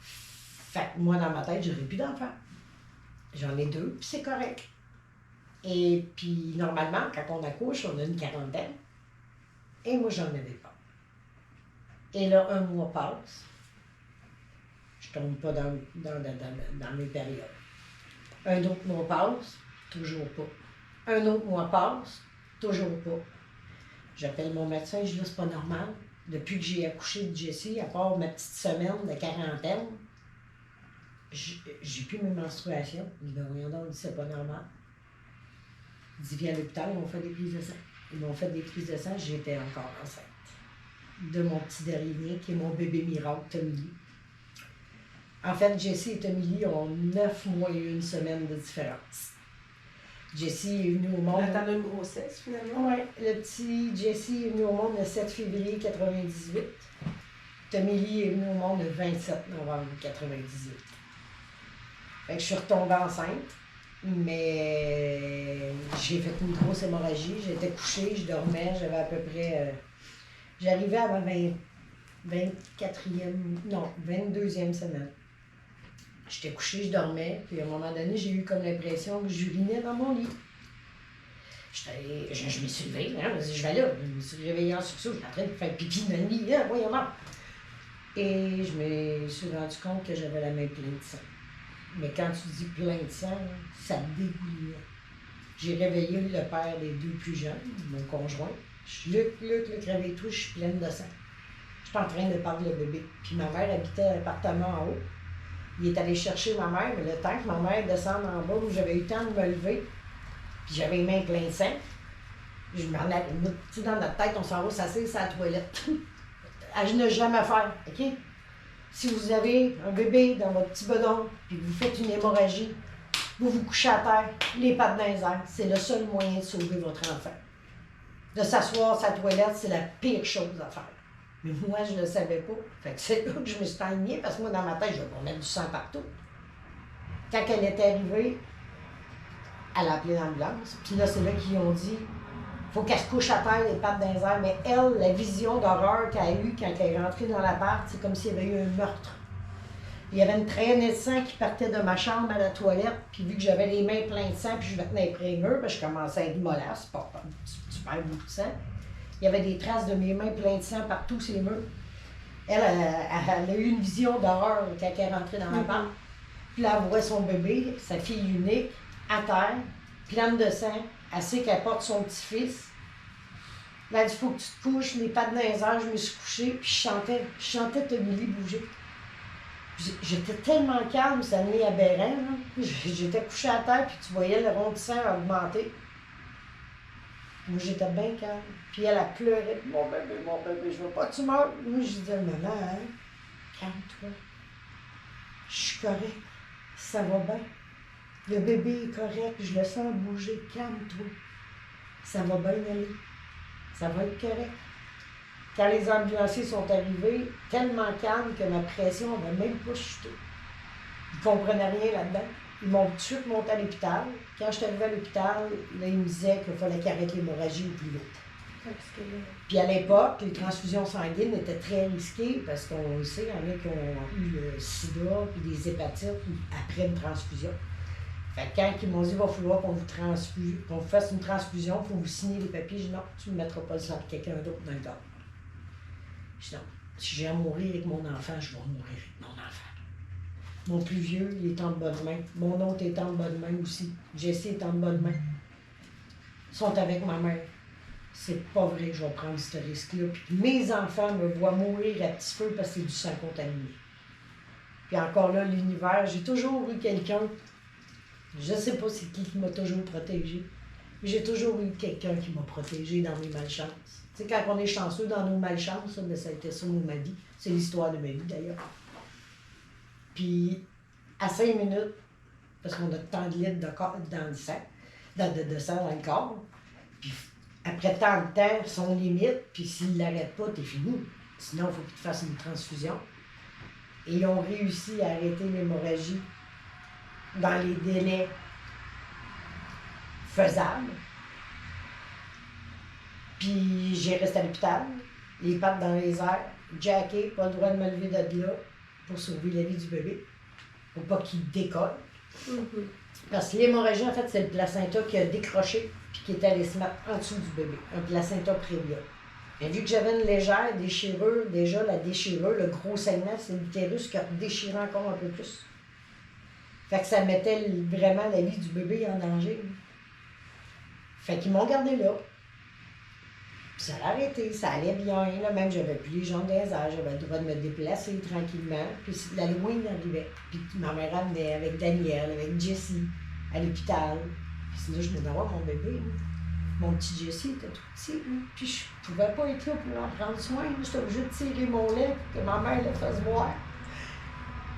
Fait que moi, dans ma tête, j'aurais plus d'enfant. J'en ai 2, puis c'est correct. Et puis, normalement, quand on accouche, on a une quarantaine. Et moi, j'en avais pas. Et là, un mois passe. Je tombe pas dans mes périodes. Un autre mois passe, toujours pas. Un autre mois passe, toujours pas. J'appelle mon médecin, je dis là, c'est pas normal. Depuis que j'ai accouché de Jessie, à part ma petite semaine de quarantaine, j'ai plus mes menstruations. Il dit, ben voyons donc, c'est pas normal. Il dit, viens à l'hôpital, ils m'ont fait des prises de sang. Ils m'ont fait des prises de sang, j'étais encore enceinte. De mon petit dernier, qui est mon bébé miracle, Tommy Lee. En fait, Jessie et Tommy Lee ont 9 mois et 1 semaine de différence. Jessie est venue au monde... T'en as une grossesse, finalement? Oui, le petit Jessie est venu au monde le 7 février 1998. Tommy Lee est venu au monde le 27 novembre 1998. Fait que je suis retombée enceinte, mais j'ai fait une grosse hémorragie. J'étais couchée, je dormais, j'avais à peu près... j'arrivais à ma 22e semaine. J'étais couchée, je dormais, puis à un moment donné, j'ai eu comme l'impression que j'urinais dans mon lit. Je me suis levée, hein, je vais là, je me suis réveillée en sursaut, j'étais en train de faire pipi dans le lit, hein, voyons voir. Et je me suis rendu compte que j'avais la main pleine de sang. Mais quand tu dis plein de sang, ça me dégoulinait. J'ai réveillé le père des deux plus jeunes, mon conjoint. Je Luc, réveille-toi, je suis pleine de sang. Je suis en train de perdre le bébé. Puis ma mère habitait à l'appartement en haut. Il est allé chercher ma mère, mais le temps que ma mère descende en bas, où j'avais eu le temps de me lever, puis j'avais les mains pleines de sang, je m'en allais, tu sais, dans notre tête, on s'en va s'asseoir sur la toilette. À ne jamais faire, OK? Si vous avez un bébé dans votre petit bedon, puis que vous faites une hémorragie, vous vous couchez à terre, les pattes dans les airs, c'est le seul moyen de sauver votre enfant. De s'asseoir sur la toilette, c'est la pire chose à faire. Mais moi, je ne le savais pas. Fait que c'est là que je me suis ennuyée, parce que moi, dans ma tête, je vais pas mettre du sang partout. Quand elle était arrivée, elle a appelé l'ambulance. Puis là, c'est là qu'ils ont dit, faut qu'elle se couche à terre, les pattes dans les airs. Mais elle, la vision d'horreur qu'elle a eue quand elle est rentrée dans l'appart, c'est comme s'il y avait eu un meurtre. Il y avait une traînée de sang qui partait de ma chambre à la toilette, puis vu que j'avais les mains pleines de sang, puis je me tenais près des murs, parce que je commençais à être mollasse, tu perds beaucoup de sang. Il y avait des traces de mes mains pleines de sang partout sur les murs. Elle a eu une vision d'horreur quand elle est rentrée dans l'appart. Puis là, elle voit son bébé, sa fille unique, à terre, pleine de sang. Elle sait qu'elle porte son petit-fils. Là, elle dit, faut que tu te couches, les pattes dans les airs, je me suis couchée, puis je chantais Tommy Lee bouger. J'étais tellement calme, ça venait aberrant. J'étais couchée à terre, puis tu voyais le rond de sang augmenter. Moi, j'étais bien calme. Puis elle a pleuré. Mon bébé, je veux pas que tu meurs. Moi, je disais, maman, hein, calme-toi. Je suis correct. Ça va bien. Le bébé est correct. Je le sens bouger. Calme-toi. Ça va bien aller. Ça va être correct. Quand les ambulanciers sont arrivés, tellement calme que ma pression n'avait même pas chuté. Ils ne comprenaient rien là-dedans. Ils m'ont tout de suite monté à l'hôpital. Quand je suis arrivée à l'hôpital, là, ils me disaient qu'il fallait qu'ils arrêtent l'hémorragie au plus vite. Puis à l'époque, les transfusions sanguines étaient très risquées parce qu'on le sait, il y en a qui ont eu le sida puis des hépatites après une transfusion. Fait que quand ils m'ont dit qu'il va falloir qu'on vous fasse une transfusion, il faut vous signer les papiers, je dis non, tu ne me mettras pas le sang de quelqu'un d'autre dans le corps. Je dis non, si j'ai à mourir avec mon enfant, je vais mourir avec mon enfant. Mon plus vieux, il est en bonne main. Mon autre est en bonne main aussi. Jessie est en bonne main. Ils sont avec ma mère. C'est pas vrai que je vais prendre ce risque-là. Puis mes enfants me voient mourir à petit feu parce que c'est du sang contaminé. Puis encore là, l'univers, j'ai toujours eu quelqu'un, je sais pas c'est qui m'a toujours protégé, mais j'ai toujours eu quelqu'un qui m'a protégé dans mes malchances. Tu sais, quand on est chanceux dans nos malchances, ça, ça a été ça ma vie. C'est l'histoire de ma vie d'ailleurs. Puis, à 5 minutes, parce qu'on a tant de litres dans le sang, de sang dans le corps, puis après tant de temps, son limite, puis s'il ne l'arrête pas, t'es fini. Sinon, il faut qu'il te fasse une transfusion. Et ils ont réussi à arrêter l'hémorragie dans les délais faisables. Puis, j'ai resté à l'hôpital, les pattes dans les airs, jacké, pas le droit de me lever de là, pour sauver la vie du bébé, pour pas qu'il décolle. Parce que l'hémorragie, en fait, c'est le placenta qui a décroché puis qui est allé se mettre en dessous du bébé, un placenta prévia. Mais vu que j'avais une légère déchirure, déjà la déchirure, le gros saignement, c'est l'utérus qui a déchiré encore un peu plus. Fait que ça mettait vraiment la vie du bébé en danger. Fait qu'ils m'ont gardé là. Puis ça a arrêté, ça allait bien. Là, même j'avais plus les jambes des airs, j'avais le droit de me déplacer tranquillement. Puis l'Halloween arrivait. Puis ma mère venait avec Daniel, avec Jessie, à l'hôpital. Puis sinon, je venais d'avoir mon bébé. Là. Mon petit Jessie était tout petit. Là. Puis je pouvais pas être là pour en prendre soin. J'étais obligée de tirer mon lait pour que ma mère le fasse boire.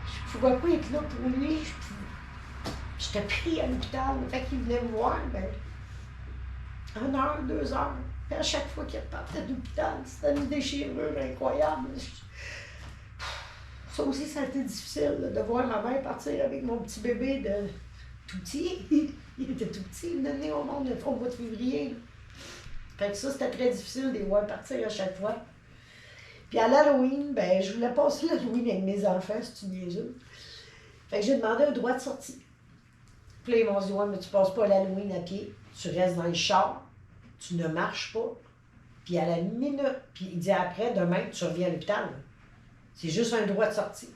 Je pouvais pas être là pour lui. J'étais pris à l'hôpital. Fait qu'il venait me voir, ben, 1 heure, 2 heures. Puis à chaque fois qu'il repartait de l'hôpital, c'était une déchirure incroyable. Ça aussi, ça a été difficile là, de voir ma mère partir avec mon petit bébé de tout petit. Il était tout petit, il venait au monde au mois de février. Fait que ça, c'était très difficile de les voir partir à chaque fois. Puis à l'Halloween, ben, je voulais passer l'Halloween avec mes enfants, c'est une niaiseux. Fait que j'ai demandé un droit de sortie. Puis là, ils m'ont dit, ouais, mais tu passes pas l'Halloween à pied, tu restes dans le char. tu ne marches pas, puis à la minute, puis il dit après, demain, tu reviens à l'hôpital. Là. C'est juste un droit de sortie.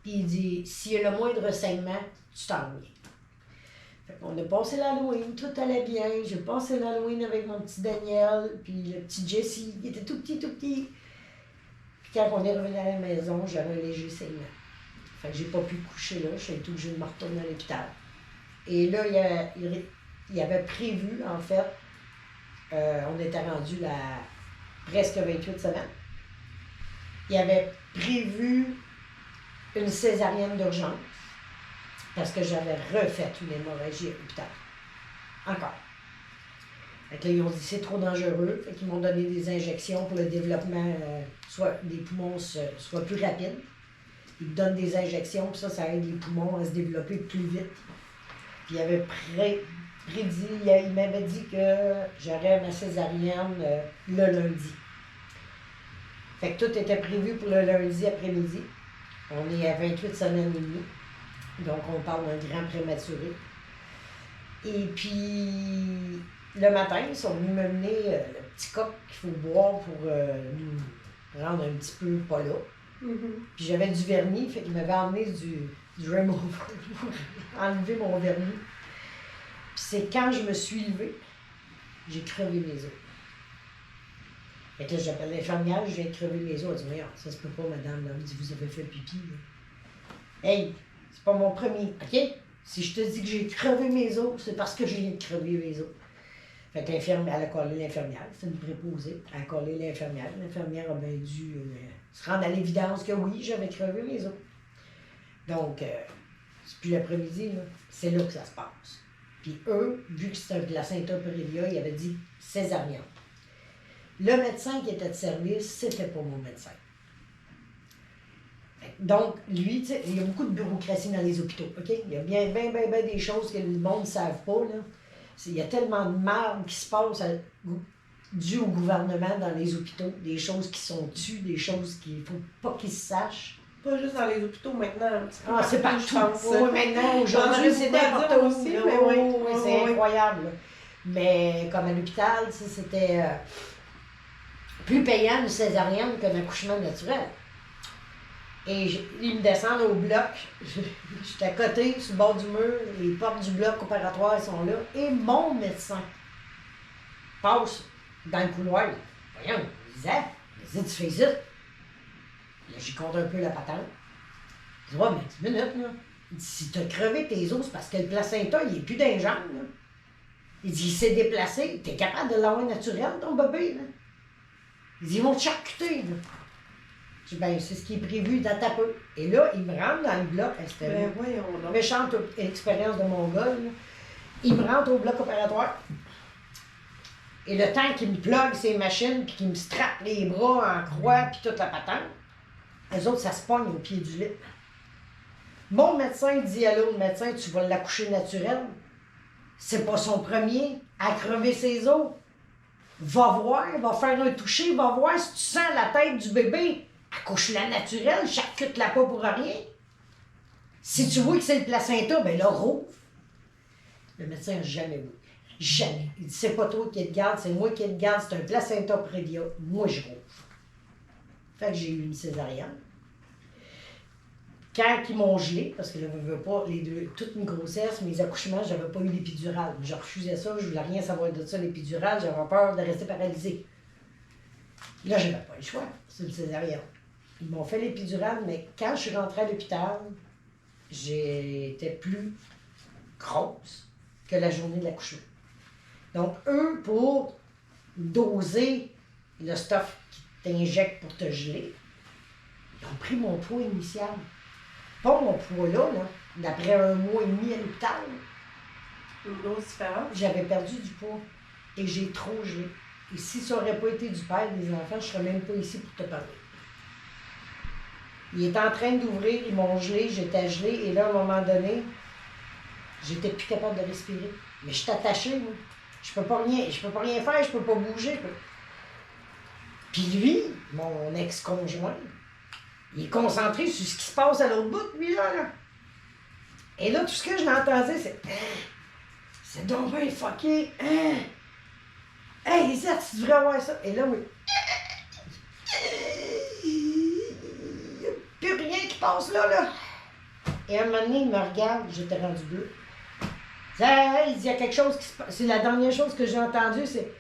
Puis il dit, s'il y a le moindre saignement, tu t'en viens. On a passé l'Halloween, tout allait bien. J'ai passé l'Halloween avec mon petit Daniel, puis le petit Jesse, il était tout petit, tout petit. Puis quand on est revenu à la maison, j'avais un léger saignement. Fait que j'ai pas pu coucher là, je suis tout obligée de me retourner à l'hôpital. Et là, il avait prévu, en fait, on était rendu là presque 28 semaines. Il avait prévu une césarienne d'urgence parce que j'avais refait une hémorragie à l'hôpital. Encore. Fait que là, ils ont dit c'est trop dangereux. Fait qu'ils m'ont donné des injections pour le développement, soit des poumons soit plus rapide. Ils te donnent des injections, puis ça aide les poumons à se développer plus vite. Puis il avait prédit, il m'avait dit que j'aurais ma césarienne le lundi. Fait que tout était prévu pour le lundi après-midi. On est à 28 semaines et demie. Donc, on parle d'un grand prématuré. Et puis, le matin, ils sont venus me mener le petit coq qu'il faut boire pour nous rendre un petit peu pas là. Puis j'avais du vernis, fait qu'il m'avait emmené du remover pour enlever mon vernis. Puis c'est quand je me suis levée, j'ai crevé mes os. Fait que là, j'appelle l'infirmière, je viens de crever mes os. Elle dit, mais ça se peut pas, madame. Elle me dit, vous avez fait pipi. Là. Hey, c'est pas mon premier, OK? Si je te dis que j'ai crevé mes os, c'est parce que je viens de crever mes os. Fait que l'infirmière, elle a collé l'infirmière, c'était une préposée. Elle a collé l'infirmière. L'infirmière a bien dû se rendre à l'évidence que oui, j'avais crevé mes os. Donc, puis l'après-midi, là, c'est là que ça se passe. Puis eux, vu que c'était un placenta prévia, ils avaient dit césarienne. Le médecin qui était de service, c'était pas mon médecin. Donc, lui, tu sais, il y a beaucoup de bureaucratie dans les hôpitaux, OK? Il y a bien des choses que le monde ne savent pas, là. Il y a tellement de merde qui se passe dû au gouvernement dans les hôpitaux, des choses qui sont tues, des choses qu'il ne faut pas qu'ils se sachent. Pas juste dans les hôpitaux maintenant, un petit peu. Ah, c'est partout. Oui, maintenant, aujourd'hui, c'est n'importe où. Aussi, mais oui, c'est incroyable. Là. Mais comme à l'hôpital, c'était plus payant une césarienne qu'un accouchement naturel. Et ils me descendent au bloc. J'étais à côté, sur le bord du mur. Les portes du bloc opératoire sont là. Et mon médecin passe dans le couloir. Voyons, il disait, vas-y, tu fais ça. Là, j'y compte un peu la patente. Je dis, ouais, mais 10 minutes, là. Il dit, si t'as crevé tes os, c'est parce que le placenta, il est plus dans les jambes, là. Il dit, il s'est déplacé. T'es capable de l'avoir naturel, ton bébé, là. Il dit, ils vont te charcuter, là. Je dis, ben, c'est ce qui est prévu dans ta peu. Et là, il me rentre dans le bloc. C'était une méchante expérience de mon gars, là. Il me rentre au bloc opératoire. Et le temps qu'il me plug ses machines, puis qu'il me strappe les bras en croix, puis toute la patente, eux autres, ça se pogne au pied du lit. Mon médecin dit à l'autre médecin, tu vas l'accoucher naturel. C'est pas son premier à crever ses os. Va voir, va faire un toucher, va voir si tu sens la tête du bébé. Accouche-la naturelle, charcute-la pas pour rien. Si tu vois que c'est le placenta, ben là, rouvre. Le médecin n'a jamais vu. Jamais. Il dit, c'est pas toi qui te garde, c'est moi qui te garde, c'est un placenta prévia. Moi, je rouvre. Fait que j'ai eu une césarienne. Quand ils m'ont gelé, parce que je ne veux pas, les deux, toute mes grossesses, mes accouchements, j'avais pas eu l'épidurale. Je refusais ça, je voulais rien savoir de ça, l'épidurale, j'avais peur de rester paralysée. Là, j'avais pas le choix, c'est une césarienne. Ils m'ont fait l'épidurale, mais quand je suis rentrée à l'hôpital, j'étais plus grosse que la journée de l'accouchement. Donc, eux, pour doser le stuff qui t'injecte pour te geler, ils ont pris mon poids initial. Pas mon poids là, d'après 1 mois et demi à l'hôpital. Une dose différente. J'avais perdu du poids et j'ai trop gelé. Et si ça n'aurait pas été du père des enfants, je ne serais même pas ici pour te parler. Il est en train d'ouvrir, ils m'ont gelé, j'étais gelée, et là, à un moment donné, j'étais plus capable de respirer. Mais je suis attachée, moi. Je peux pas rien faire, je peux pas bouger. Puis lui, mon ex-conjoint, il est concentré sur ce qui se passe à l'autre bout, lui, là. Et là, tout ce que je l'entendais, c'est « c'est donc bien fucké, hein? Hey, Lisette, tu devrais voir ça. Et là, oui. Il n'y a plus rien qui passe là. Et à un moment donné, il me regarde, j'étais rendu bleu. Hey, il dit, il y a quelque chose qui se passe. C'est la dernière chose que j'ai entendue, c'est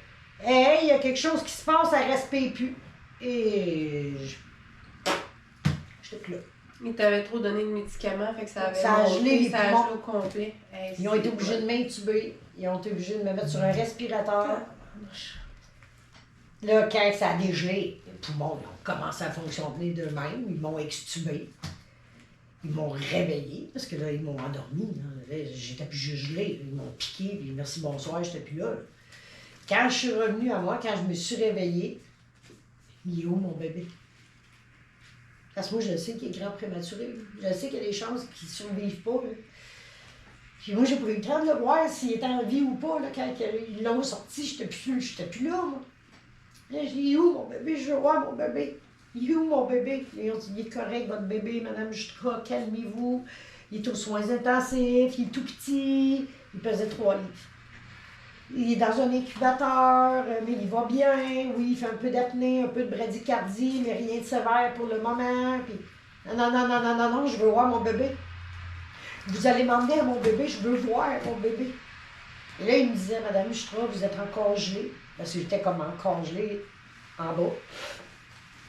hey, il y a quelque chose qui se passe, elle respire plus. Et j'étais plus là. Ils t'avaient trop donné de médicaments, fait que ça avait Ça a gelé les ça a poumons. gelé au complet. Hey, Ils ont été obligés de m'intuber. Ils ont été obligés de me mettre sur un respirateur. Là, quand ça a dégelé, les poumons ils ont commencé à fonctionner d'eux-mêmes. Ils m'ont extubé. Ils m'ont réveillé, parce que là, ils m'ont endormi. Là, j'étais plus gelé. Ils m'ont piqué, puis merci, bonsoir, j'étais plus là. Quand je suis revenue à moi, quand je me suis réveillée, il est où mon bébé? Parce que moi, je sais qu'il est grand prématuré. Je sais qu'il y a des chances qu'il ne survive pas. Là. Puis moi, j'ai pas eu le temps de le voir s'il était en vie ou pas. Là, quand ils l'ont sorti, j'étais plus là, moi. Là, je dis, il est où mon bébé? Je veux voir mon bébé. Il est où mon bébé? Ils ont dit, il est correct, votre bébé, Madame Jutra, calmez-vous. Il est aux soins intensifs, il est tout petit, il pesait 3 livres. Il est dans un incubateur, mais il va bien. Oui, il fait un peu d'apnée, un peu de bradycardie, mais rien de sévère pour le moment. Puis, non, je veux voir mon bébé. Vous allez m'emmener à mon bébé, je veux voir mon bébé. Et là, il me disait, Madame Jutra, vous êtes encore gelée. Parce que j'étais comme encore gelée en bas.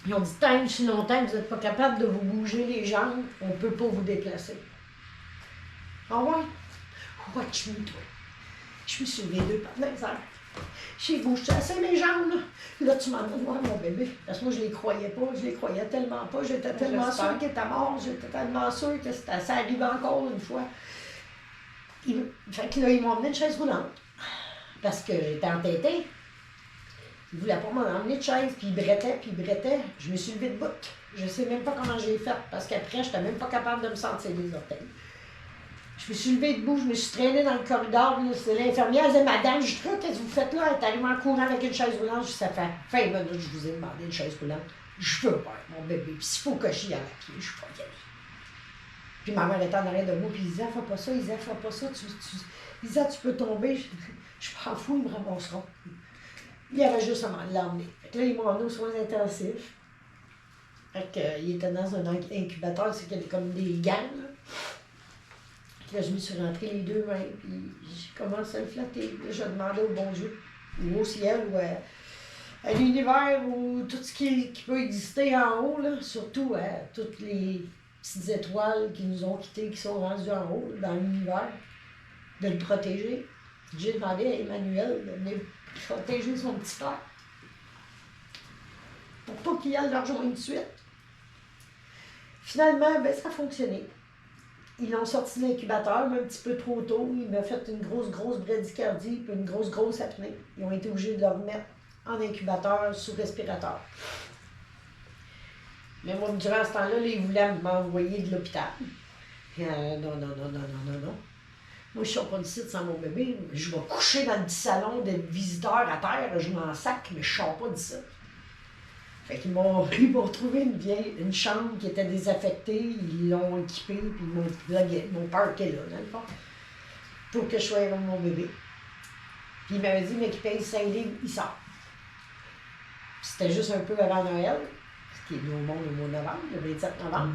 Ils ont dit, tant si longtemps que vous n'êtes pas capable de vous bouger les jambes, on ne peut pas vous déplacer. Ah ouais? Watch me, toi. Je me suis levée 2 par les airs. J'ai bougé assez mes jambes, là. Là, tu m'emmènes voir mon bébé. Parce que moi, je les croyais pas. Je les croyais tellement pas. J'étais tellement sûre qu'il était mort. J'étais tellement sûre que ça arrivait encore une fois. Fait que là, ils m'ont emmené une chaise roulante. Parce que j'étais entêtée. Il ne voulait pas m'emmener de chaise, puis il brettait. Je me suis levée de bout. Je ne sais même pas comment j'ai fait, parce qu'après, je n'étais même pas capable de me sentir les orteils. Je me suis levée debout, je me suis traînée dans le corridor. C'est l'infirmière, elle disait, Madame, je trouve qu'est-ce que vous faites là? Elle est arrivée en courant avec une chaise roulante. Je dis, ça fait 20 minutes que je vous ai demandé une chaise roulante. Je veux voir mon bébé, puis s'il faut que j'y aille à pied, je ne peux pas y aller. Puis ma mère était en arrêt de moi, puis il disait, fais pas ça, il disait, fais pas ça, il disait, tu peux tomber. Je m'en fous, ils me ramasseront. Il y avait juste à l'emmener. Là, ils m'ont emmené aux soins intensifs. Il était dans un incubateur, c'est qu'il y avait comme des gangs. Là, je me suis rentrée les 2 mains, puis j'ai commencé à le flatter. Là, je demandais au bon Dieu, ou au ciel, ou à l'univers, ou tout ce qui peut exister en haut, là, surtout à toutes les petites étoiles qui nous ont quittés, qui sont rendues en haut, dans l'univers, de le protéger. J'ai demandé à Emmanuel de venir protéger son petit frère. Pour pas qu'il aille le rejoindre tout de suite. Finalement, ça a fonctionné. Ils l'ont sorti de l'incubateur, mais un petit peu trop tôt. Il m'a fait une grosse bradycardie puis une grosse apnée. Ils ont été obligés de le remettre en incubateur sous respirateur. Mais moi, durant ce temps-là, ils voulaient m'envoyer de l'hôpital. Non. Moi, je ne sors pas d'ici sans mon bébé. Je vais coucher dans le petit salon des visiteurs à terre. Je m'en sac, mais je ne sors pas d'ici. Fait qu'ils m'ont retrouvé une chambre qui était désaffectée. Ils l'ont équipée, puis ils m'ont parké là, dans le fond, pour que je sois avec mon bébé. Puis il m'avait dit, mais qu'il paye 5 livres, il sort. C'était juste un peu avant Noël, ce qui est venu au monde au mois de novembre, le 27 novembre.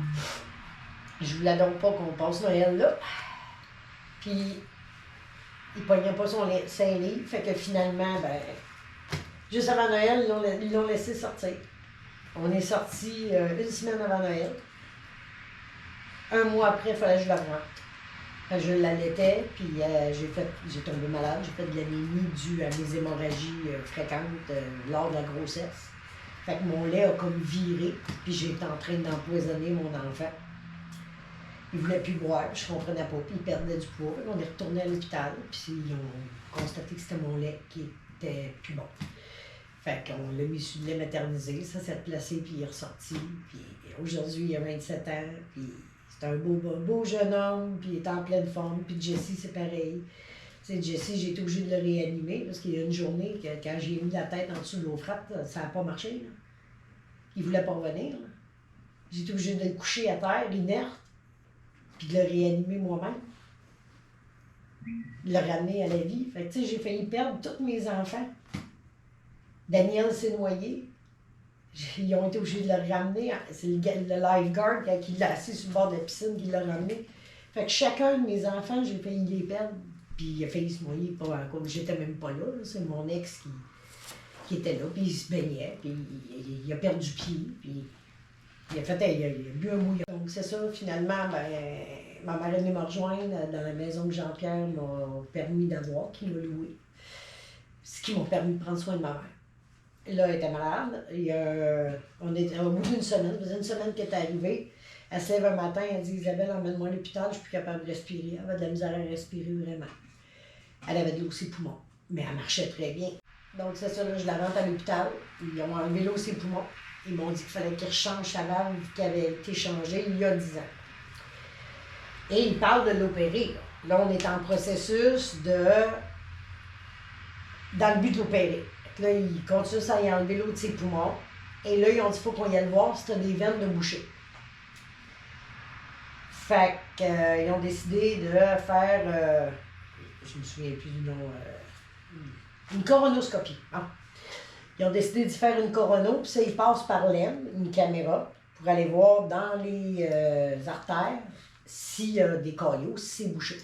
Je voulais donc pas qu'on passe Noël là. Puis, il ne pognait pas son 5 livres, fait que finalement, juste avant Noël, ils l'ont laissé sortir. On est sorti 1 semaine avant Noël. 1 mois après, il fallait que je le rentre. Je l'allaitais, puis j'ai tombé malade. J'ai fait de l'anémie due à mes hémorragies fréquentes lors de la grossesse. Fait que mon lait a comme viré, puis j'étais en train d'empoisonner mon enfant. Il ne voulait plus boire, je ne comprenais pas, puis il perdait du poids. On est retourné à l'hôpital, puis ils ont constaté que c'était mon lait qui était plus bon. Fait qu'on l'a mis sur le lait maternisé, ça s'est replacé, puis il est ressorti. Puis aujourd'hui, il a 27 ans, puis c'est un beau jeune homme, puis il est en pleine forme. Puis Jessie, c'est pareil. Tu sais, Jessie, j'ai été obligée de le réanimer, parce qu'il y a une journée, que, quand j'ai mis la tête en dessous de l'eau frette, ça n'a pas marché. Là. Il ne voulait pas revenir. Là. J'ai été obligée de le coucher à terre, inerte, puis de le réanimer moi-même. De le ramener à la vie. Fait que, tu sais, j'ai failli perdre tous mes enfants. Daniel s'est noyé. Ils ont été obligés de le ramener. C'est le lifeguard qui l'a assis sur le bord de la piscine qui l'a ramené. Fait que chacun de mes enfants, j'ai failli les perdre. Puis il a failli se noyer, comme j'étais même pas là. C'est mon ex qui était là, puis il se baignait, puis il a perdu pied, puis il a bu un mouillon. Donc c'est ça, finalement, ma mère est venue me rejoindre dans la maison que Jean-Pierre m'a permis d'avoir, qui m'a loué. Ce qui m'a permis de prendre soin de ma mère. Là, elle était malade. On était au bout d'une semaine, ça faisait une semaine qu'elle était arrivée. Elle se lève un matin, elle dit Isabelle, emmène-moi à l'hôpital, je suis plus capable de respirer. Elle avait de la misère à respirer vraiment. Elle avait de l'eau aux poumons, mais elle marchait très bien. Donc c'est ça, là, je la rentre à l'hôpital. Ils ont enlevé l'eau aux poumons. Ils m'ont dit qu'il fallait qu'ils rechangent sa valve qui avait été changée il y a 10 ans. Et ils parlent de l'opérer. Là, on est en processus dans le but de l'opérer. Là, ils continuent à y enlever l'eau de ses poumons. Et là, ils ont dit qu'il faut qu'on y aille voir si tu as des veines de boucher. Fait qu'ils ont décidé de faire, je me souviens plus du nom, une coronoscopie. Hein? Ils ont décidé de faire une corono, puis ça, ils passent par l'aine, une caméra, pour aller voir dans les artères s'il y a des caillots, si c'est bouché.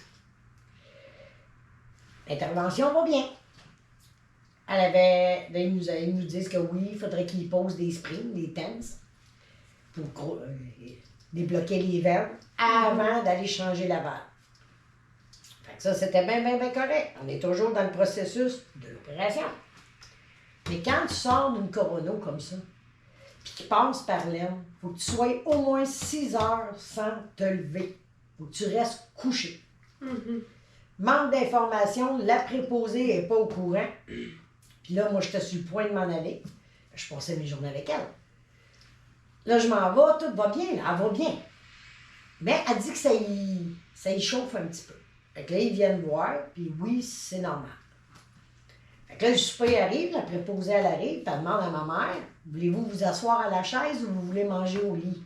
L'intervention va bien. Ils nous disent que oui, il faudrait qu'ils posent des springs, des TENS, pour débloquer les veines avant d'aller changer la valve. Fait que ça, c'était bien correct. On est toujours dans le processus de l'opération. Mais quand tu sors d'une corono comme ça, puis qui passe par l'aine, il faut que tu sois au moins 6 heures sans te lever. Il faut que tu restes couché. Manque d'informations, la préposée n'est pas au courant. Puis là, moi, j'étais sur le point de m'en aller. Je passais mes journées avec elle. Là, je m'en vais, tout va bien, là, elle va bien. Mais elle dit que ça y chauffe un petit peu. Fait que là, ils viennent voir, puis oui, c'est normal. Fait que là, le souper arrive, la préposée, elle arrive, puis elle demande à ma mère, voulez-vous vous asseoir à la chaise ou vous voulez manger au lit?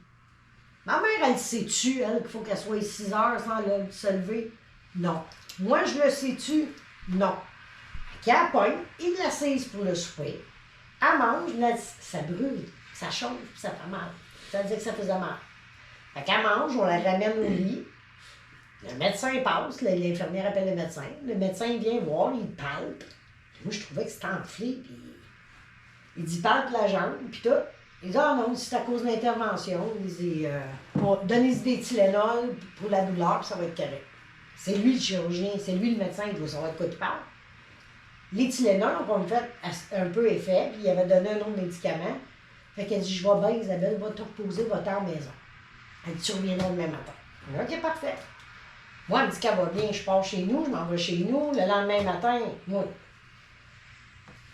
Ma mère, elle sait-tu, elle, qu'il faut qu'elle soit 6 heures sans se lever? Non. Moi, je le sais-tu? Non. Fait qu'elle pogne, il l'assise pour le souper. Elle mange, ça brûle, ça chauffe, ça fait mal. Ça veut dire que ça faisait mal. Fait qu'elle mange, on la ramène au lit. Le médecin passe, l'infirmière appelle le médecin. Le médecin vient voir, il palpe. Moi, je trouvais que c'était enflé, puis il dit palpe la jambe, puis tout. Il dit, ah non, c'est à cause de l'intervention. Il dit, donnez-y des Tylenol pour la douleur, puis ça va être correct. C'est lui le chirurgien, c'est lui le médecin, il doit savoir de quoi il parle. Les Tylenol ont fait un peu effet, puis il avait donné un autre médicament. Fait qu'elle dit, je vais bien, Isabelle, va te reposer, va-t'en à la maison. Elle dit, tu reviendras le même matin. OK, parfait. Moi, elle me dit qu'elle va bien, je pars chez nous, je m'en vais chez nous. Le lendemain matin, moi,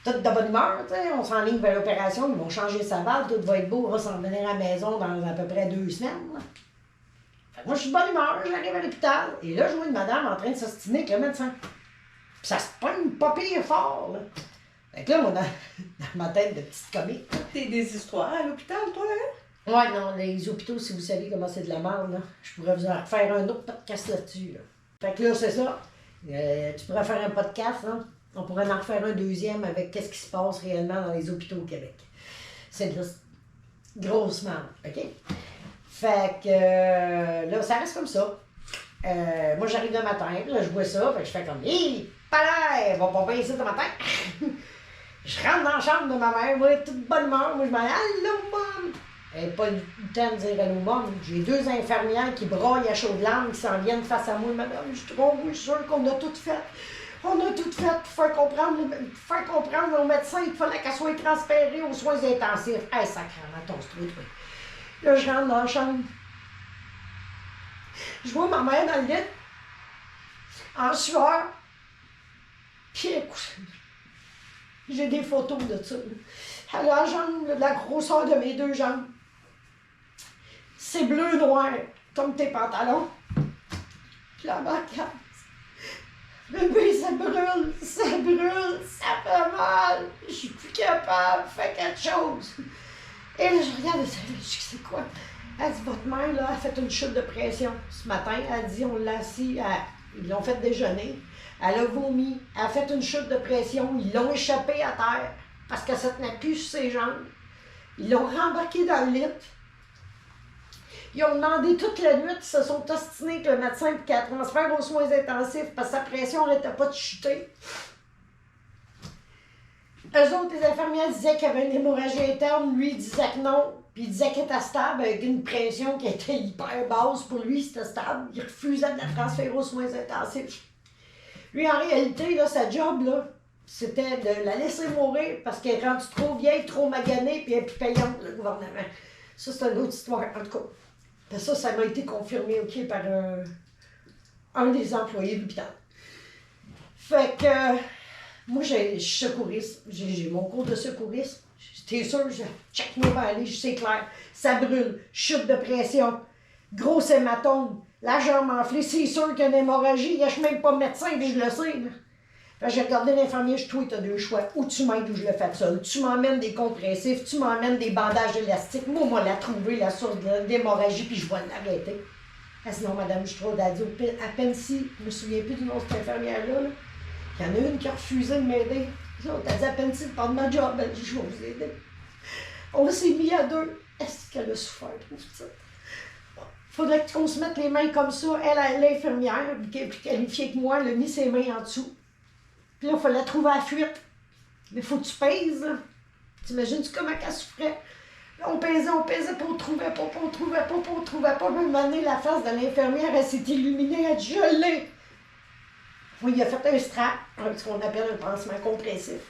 toute de bonne humeur, tu sais, on s'enligne vers l'opération, ils vont changer sa valve, tout va être beau, on va s'en revenir à la maison dans à peu près 2 semaines. Là. Fait que moi, je suis de bonne humeur, j'arrive à l'hôpital, et là, je vois une madame en train de s'ostiner avec le médecin. Puis ça se pogne pas pire fort, là. Fait que là, moi, dans ma tête de petite comique. T'as des histoires à l'hôpital, toi, hein? Ouais, non, les hôpitaux, si vous savez comment c'est de la merde, là, je pourrais vous en faire un autre podcast là-dessus, là. Fait que là, c'est ça. Tu pourrais faire un podcast, là. On pourrait en refaire un deuxième avec qu'est-ce qui se passe réellement dans les hôpitaux au Québec. C'est de la grosse merde, OK? Fait que là, ça reste comme ça. Moi, j'arrive le matin, puis là, je vois ça, fait que je fais comme, hé, palais, va pas bien ici le matin. Je rentre dans la chambre de ma mère, moi, toute bonne humeur, moi, je m'en dis, allô, maman. Elle n'a pas eu le temps de dire allô, maman. J'ai 2 infirmières qui broient à chaudes larmes, qui s'en viennent face à moi, madame, je suis trop sûre qu'on a tout fait. On a tout fait pour faire comprendre aux médecins qu'il fallait qu'elle soit transférée aux soins intensifs. Hey, sacrément, ton truc. Là, je rentre dans la chambre. Je vois ma mère dans le lit, en sueur, puis elle est couchée. J'ai des photos de ça. Elle a la jambe, la grosseur de mes 2 jambes. C'est bleu-noir, comme tes pantalons. Puis la banquette. Bébé, ça brûle, ça fait mal. Je suis plus capable, fais quelque chose. Et là, je regarde et je dis, c'est quoi? Elle dit, votre mère, là, a fait une chute de pression ce matin. Elle dit, on l'a assis, ils l'ont fait déjeuner. Elle a vomi, elle a fait une chute de pression, ils l'ont échappé à terre. parce que ça tenait plus sur ses jambes. Ils l'ont rembarqué dans le lit. Ils ont demandé toute la nuit, ils se sont ostinés avec le médecin pour qu'elle transfère aux soins intensifs parce que sa pression n'arrêtait pas de chuter. Eux autres, les infirmières disaient qu'il y avait une hémorragie interne, lui il disait que non. Puis il disait qu'il était stable avec une pression qui était hyper basse. Pour lui, c'était stable. Il refusait de la transférer aux soins intensifs. Lui, en réalité, là, sa job, là, c'était de la laisser mourir parce qu'elle est rendue trop vieille, trop maganée, puis elle est plus payante, le gouvernement. Ça, c'est une autre histoire, en tout cas. Puis ça m'a été confirmé, OK, par un des employés de l'hôpital. Fait que, moi, je suis secouriste. J'ai mon cours de secourisme. T'es sûr, je check mes balais, c'est clair. Ça brûle, chute de pression, gros hématome, la jambe enflée, c'est sûr qu'il y a une hémorragie. Je suis même pas médecin, puis je le sais. Là. Fait que j'ai regardé l'infirmier, je dis, toi, t'as deux choix. Ou tu m'aides ou je le fais seul. Tu m'emmènes des compressifs, tu m'emmènes des bandages élastiques. Moi, la trouver, la source d'hémorragie, puis je vais l'arrêter. Sinon, madame, je trouve d'adieu. À peine si, je me souviens plus du nom de cette infirmière-là. Là. Il y en a une qui a refusé de m'aider. T'as dit à peine si de prendre ma job, elle dit, je vais vous aider. On s'est mis à deux. Est-ce qu'elle a souffert, pour ça? Faudrait qu'on se mette les mains comme ça. Elle l'infirmière, qui est plus qualifiée que moi, elle a mis ses mains en dessous. Puis là, il fallait trouver la fuite. Mais faut que tu pèses, là. T'imagines-tu comment elle souffrait? Là, on pesait, puis on trouvait pas, puis on trouvait pas, puis on trouvait pas. Même année, la face de l'infirmière, elle s'est illuminée, elle dit, je l'ai. Oui, il a fait un strap, ce qu'on appelle un pansement compressif.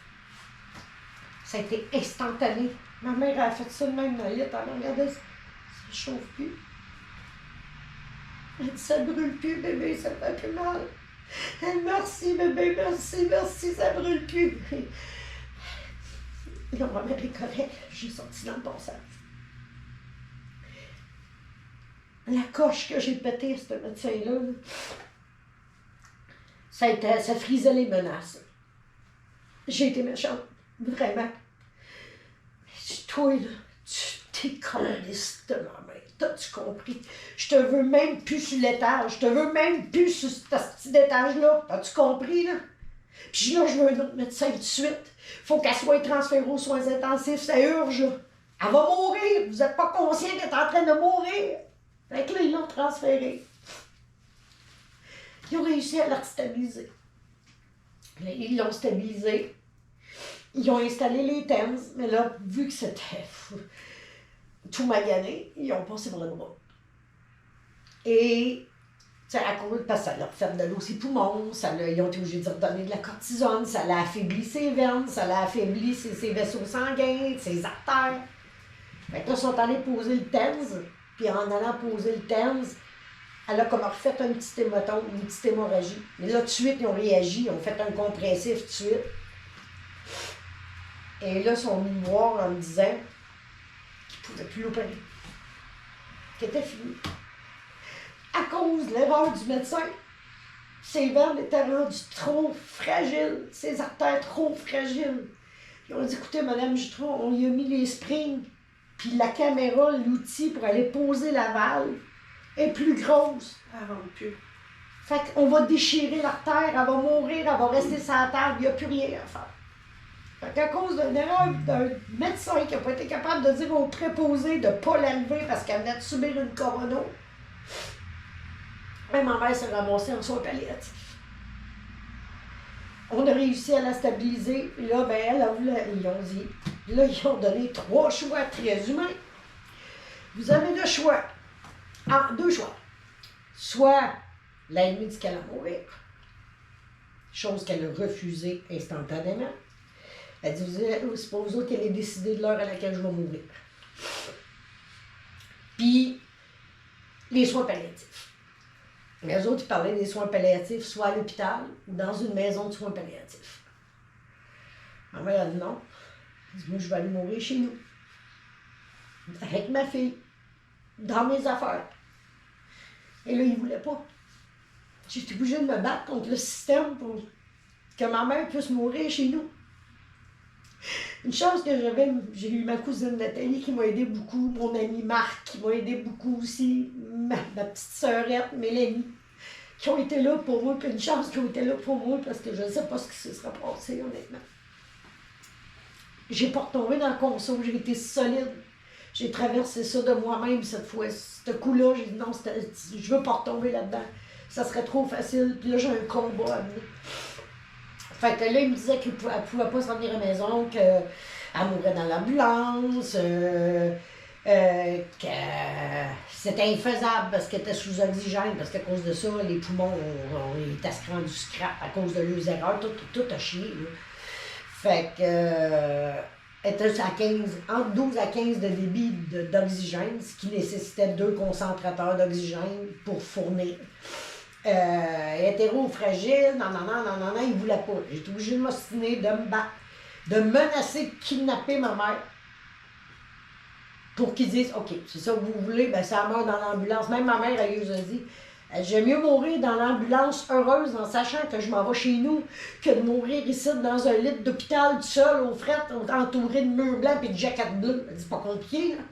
Ça a été instantané. Ma mère a fait ça de même dans le lit, elle a regardé, ça ne chauffe plus. Elle dit, ça ne brûle plus, bébé, ça fait plus mal. Elle dit, merci, bébé, merci, ça ne brûle plus. Là, ma mère est correcte, j'ai sorti dans le bon sens. La coche que j'ai pétée, ce médecin-là, ça frisait les menaces. J'ai été méchante, vraiment. Toi, là, tu t'es caliste de ma mère. T'as-tu compris? Je te veux même plus sur l'étage. Je te veux même plus sur ce petit étage-là. T'as-tu compris, là? Puis là, je veux un autre médecin tout de suite. Faut qu'elle soit transférée aux soins intensifs. Ça urge, là. Elle va mourir. Vous êtes pas conscient qu'elle est en train de mourir. Fait que là, ils l'ont transférée. Ils ont réussi à la stabiliser. Là, ils l'ont stabilisée. Ils ont installé les TENS, mais là, vu que c'était tout magané, ils ont passé par le bras. Et, tu sais, à cause, parce que ça leur fait de l'eau ses poumons, ils ont été obligés de redonner de la cortisone, ça l'a affaibli ses veines, ça l'a affaibli ses vaisseaux sanguins, ses artères. Fait que là, ils sont allés poser le TENS, puis en allant poser le TENS, elle a comme refait un petit hématome, une petite hémorragie. Mais là, tout de suite, ils ont réagi, ils ont fait un compressif tout de suite. Et là, ils sont venus me voir en me disant qu'ils ne pouvaient plus l'opérer. Qu'elle était finie. À cause de l'erreur du médecin, ses veines étaient rendues trop fragiles, ses artères trop fragiles. Ils ont dit, écoutez, Madame Jutras, on lui a mis les springs, puis la caméra, l'outil pour aller poser la valve, est plus grosse. Elle rentre plus. Fait qu'on va déchirer l'artère, elle va mourir, elle va rester sur la table, il n'y a plus rien à faire. Fait qu'à cause d'une erreur d'un médecin qui n'a pas été capable de dire au préposé de ne pas l'enlever parce qu'elle venait de subir une corono, ma mère s'est ramassée en soins palliatifs. On a réussi à la stabiliser. Puis là, ben, elle a voulu, ils ont dit, là, ils ont donné 3 choix très humains. Vous avez le choix. Ah, 2 choix. Soit l'aide médicale à mourir, chose qu'elle a refusée instantanément. Elle dit, c'est pas vous autres qui allez décider de l'heure à laquelle je vais mourir. Puis, les soins palliatifs. Les autres, ils parlaient des soins palliatifs soit à l'hôpital ou dans une maison de soins palliatifs. Ma mère a dit non. Elle dit, moi, je vais aller mourir chez nous. Avec ma fille. Dans mes affaires. Et là, ils ne voulaient pas. J'étais obligée de me battre contre le système pour que ma mère puisse mourir chez nous. Une chance que j'ai eu ma cousine Nathalie qui m'a aidé beaucoup, mon ami Marc qui m'a aidé beaucoup aussi, ma petite sœurette Mélanie, qui ont été là pour moi, puis une chance qu'ils ont été là pour moi parce que je ne sais pas ce qui se sera passé honnêtement. J'ai pas retombé dans le conso, j'ai été solide. J'ai traversé ça de moi-même cette fois. Ce coup-là, j'ai dit non, je veux pas retomber là-dedans. Ça serait trop facile. Puis là, j'ai un combat à mener. Fait que là, il me disait qu'elle pouvait pas se revenir à la maison, qu'elle mourrait dans l'ambulance, que c'était infaisable parce qu'elle était sous oxygène, parce qu'à cause de ça, les poumons étaient rendus scrap à cause de leurs erreurs. Tout a chié. Là. Fait que elle était à 15, entre 12 à 15 de débit d'oxygène, ce qui nécessitait 2 concentrateurs d'oxygène pour fournir. Hétéro-fragile, non, il ne voulait pas. J'étais obligée de m'ostiner, de me battre, de menacer de kidnapper ma mère pour qu'ils disent OK, c'est ça que vous voulez, ben ça meurt dans l'ambulance. Même ma mère, elle nous a dit j'aime mieux mourir dans l'ambulance heureuse en sachant que je m'en vais chez nous que de mourir ici dans un lit d'hôpital tout seul au fret, entouré de murs blancs et de jaquettes bleues. C'est pas compliqué, là.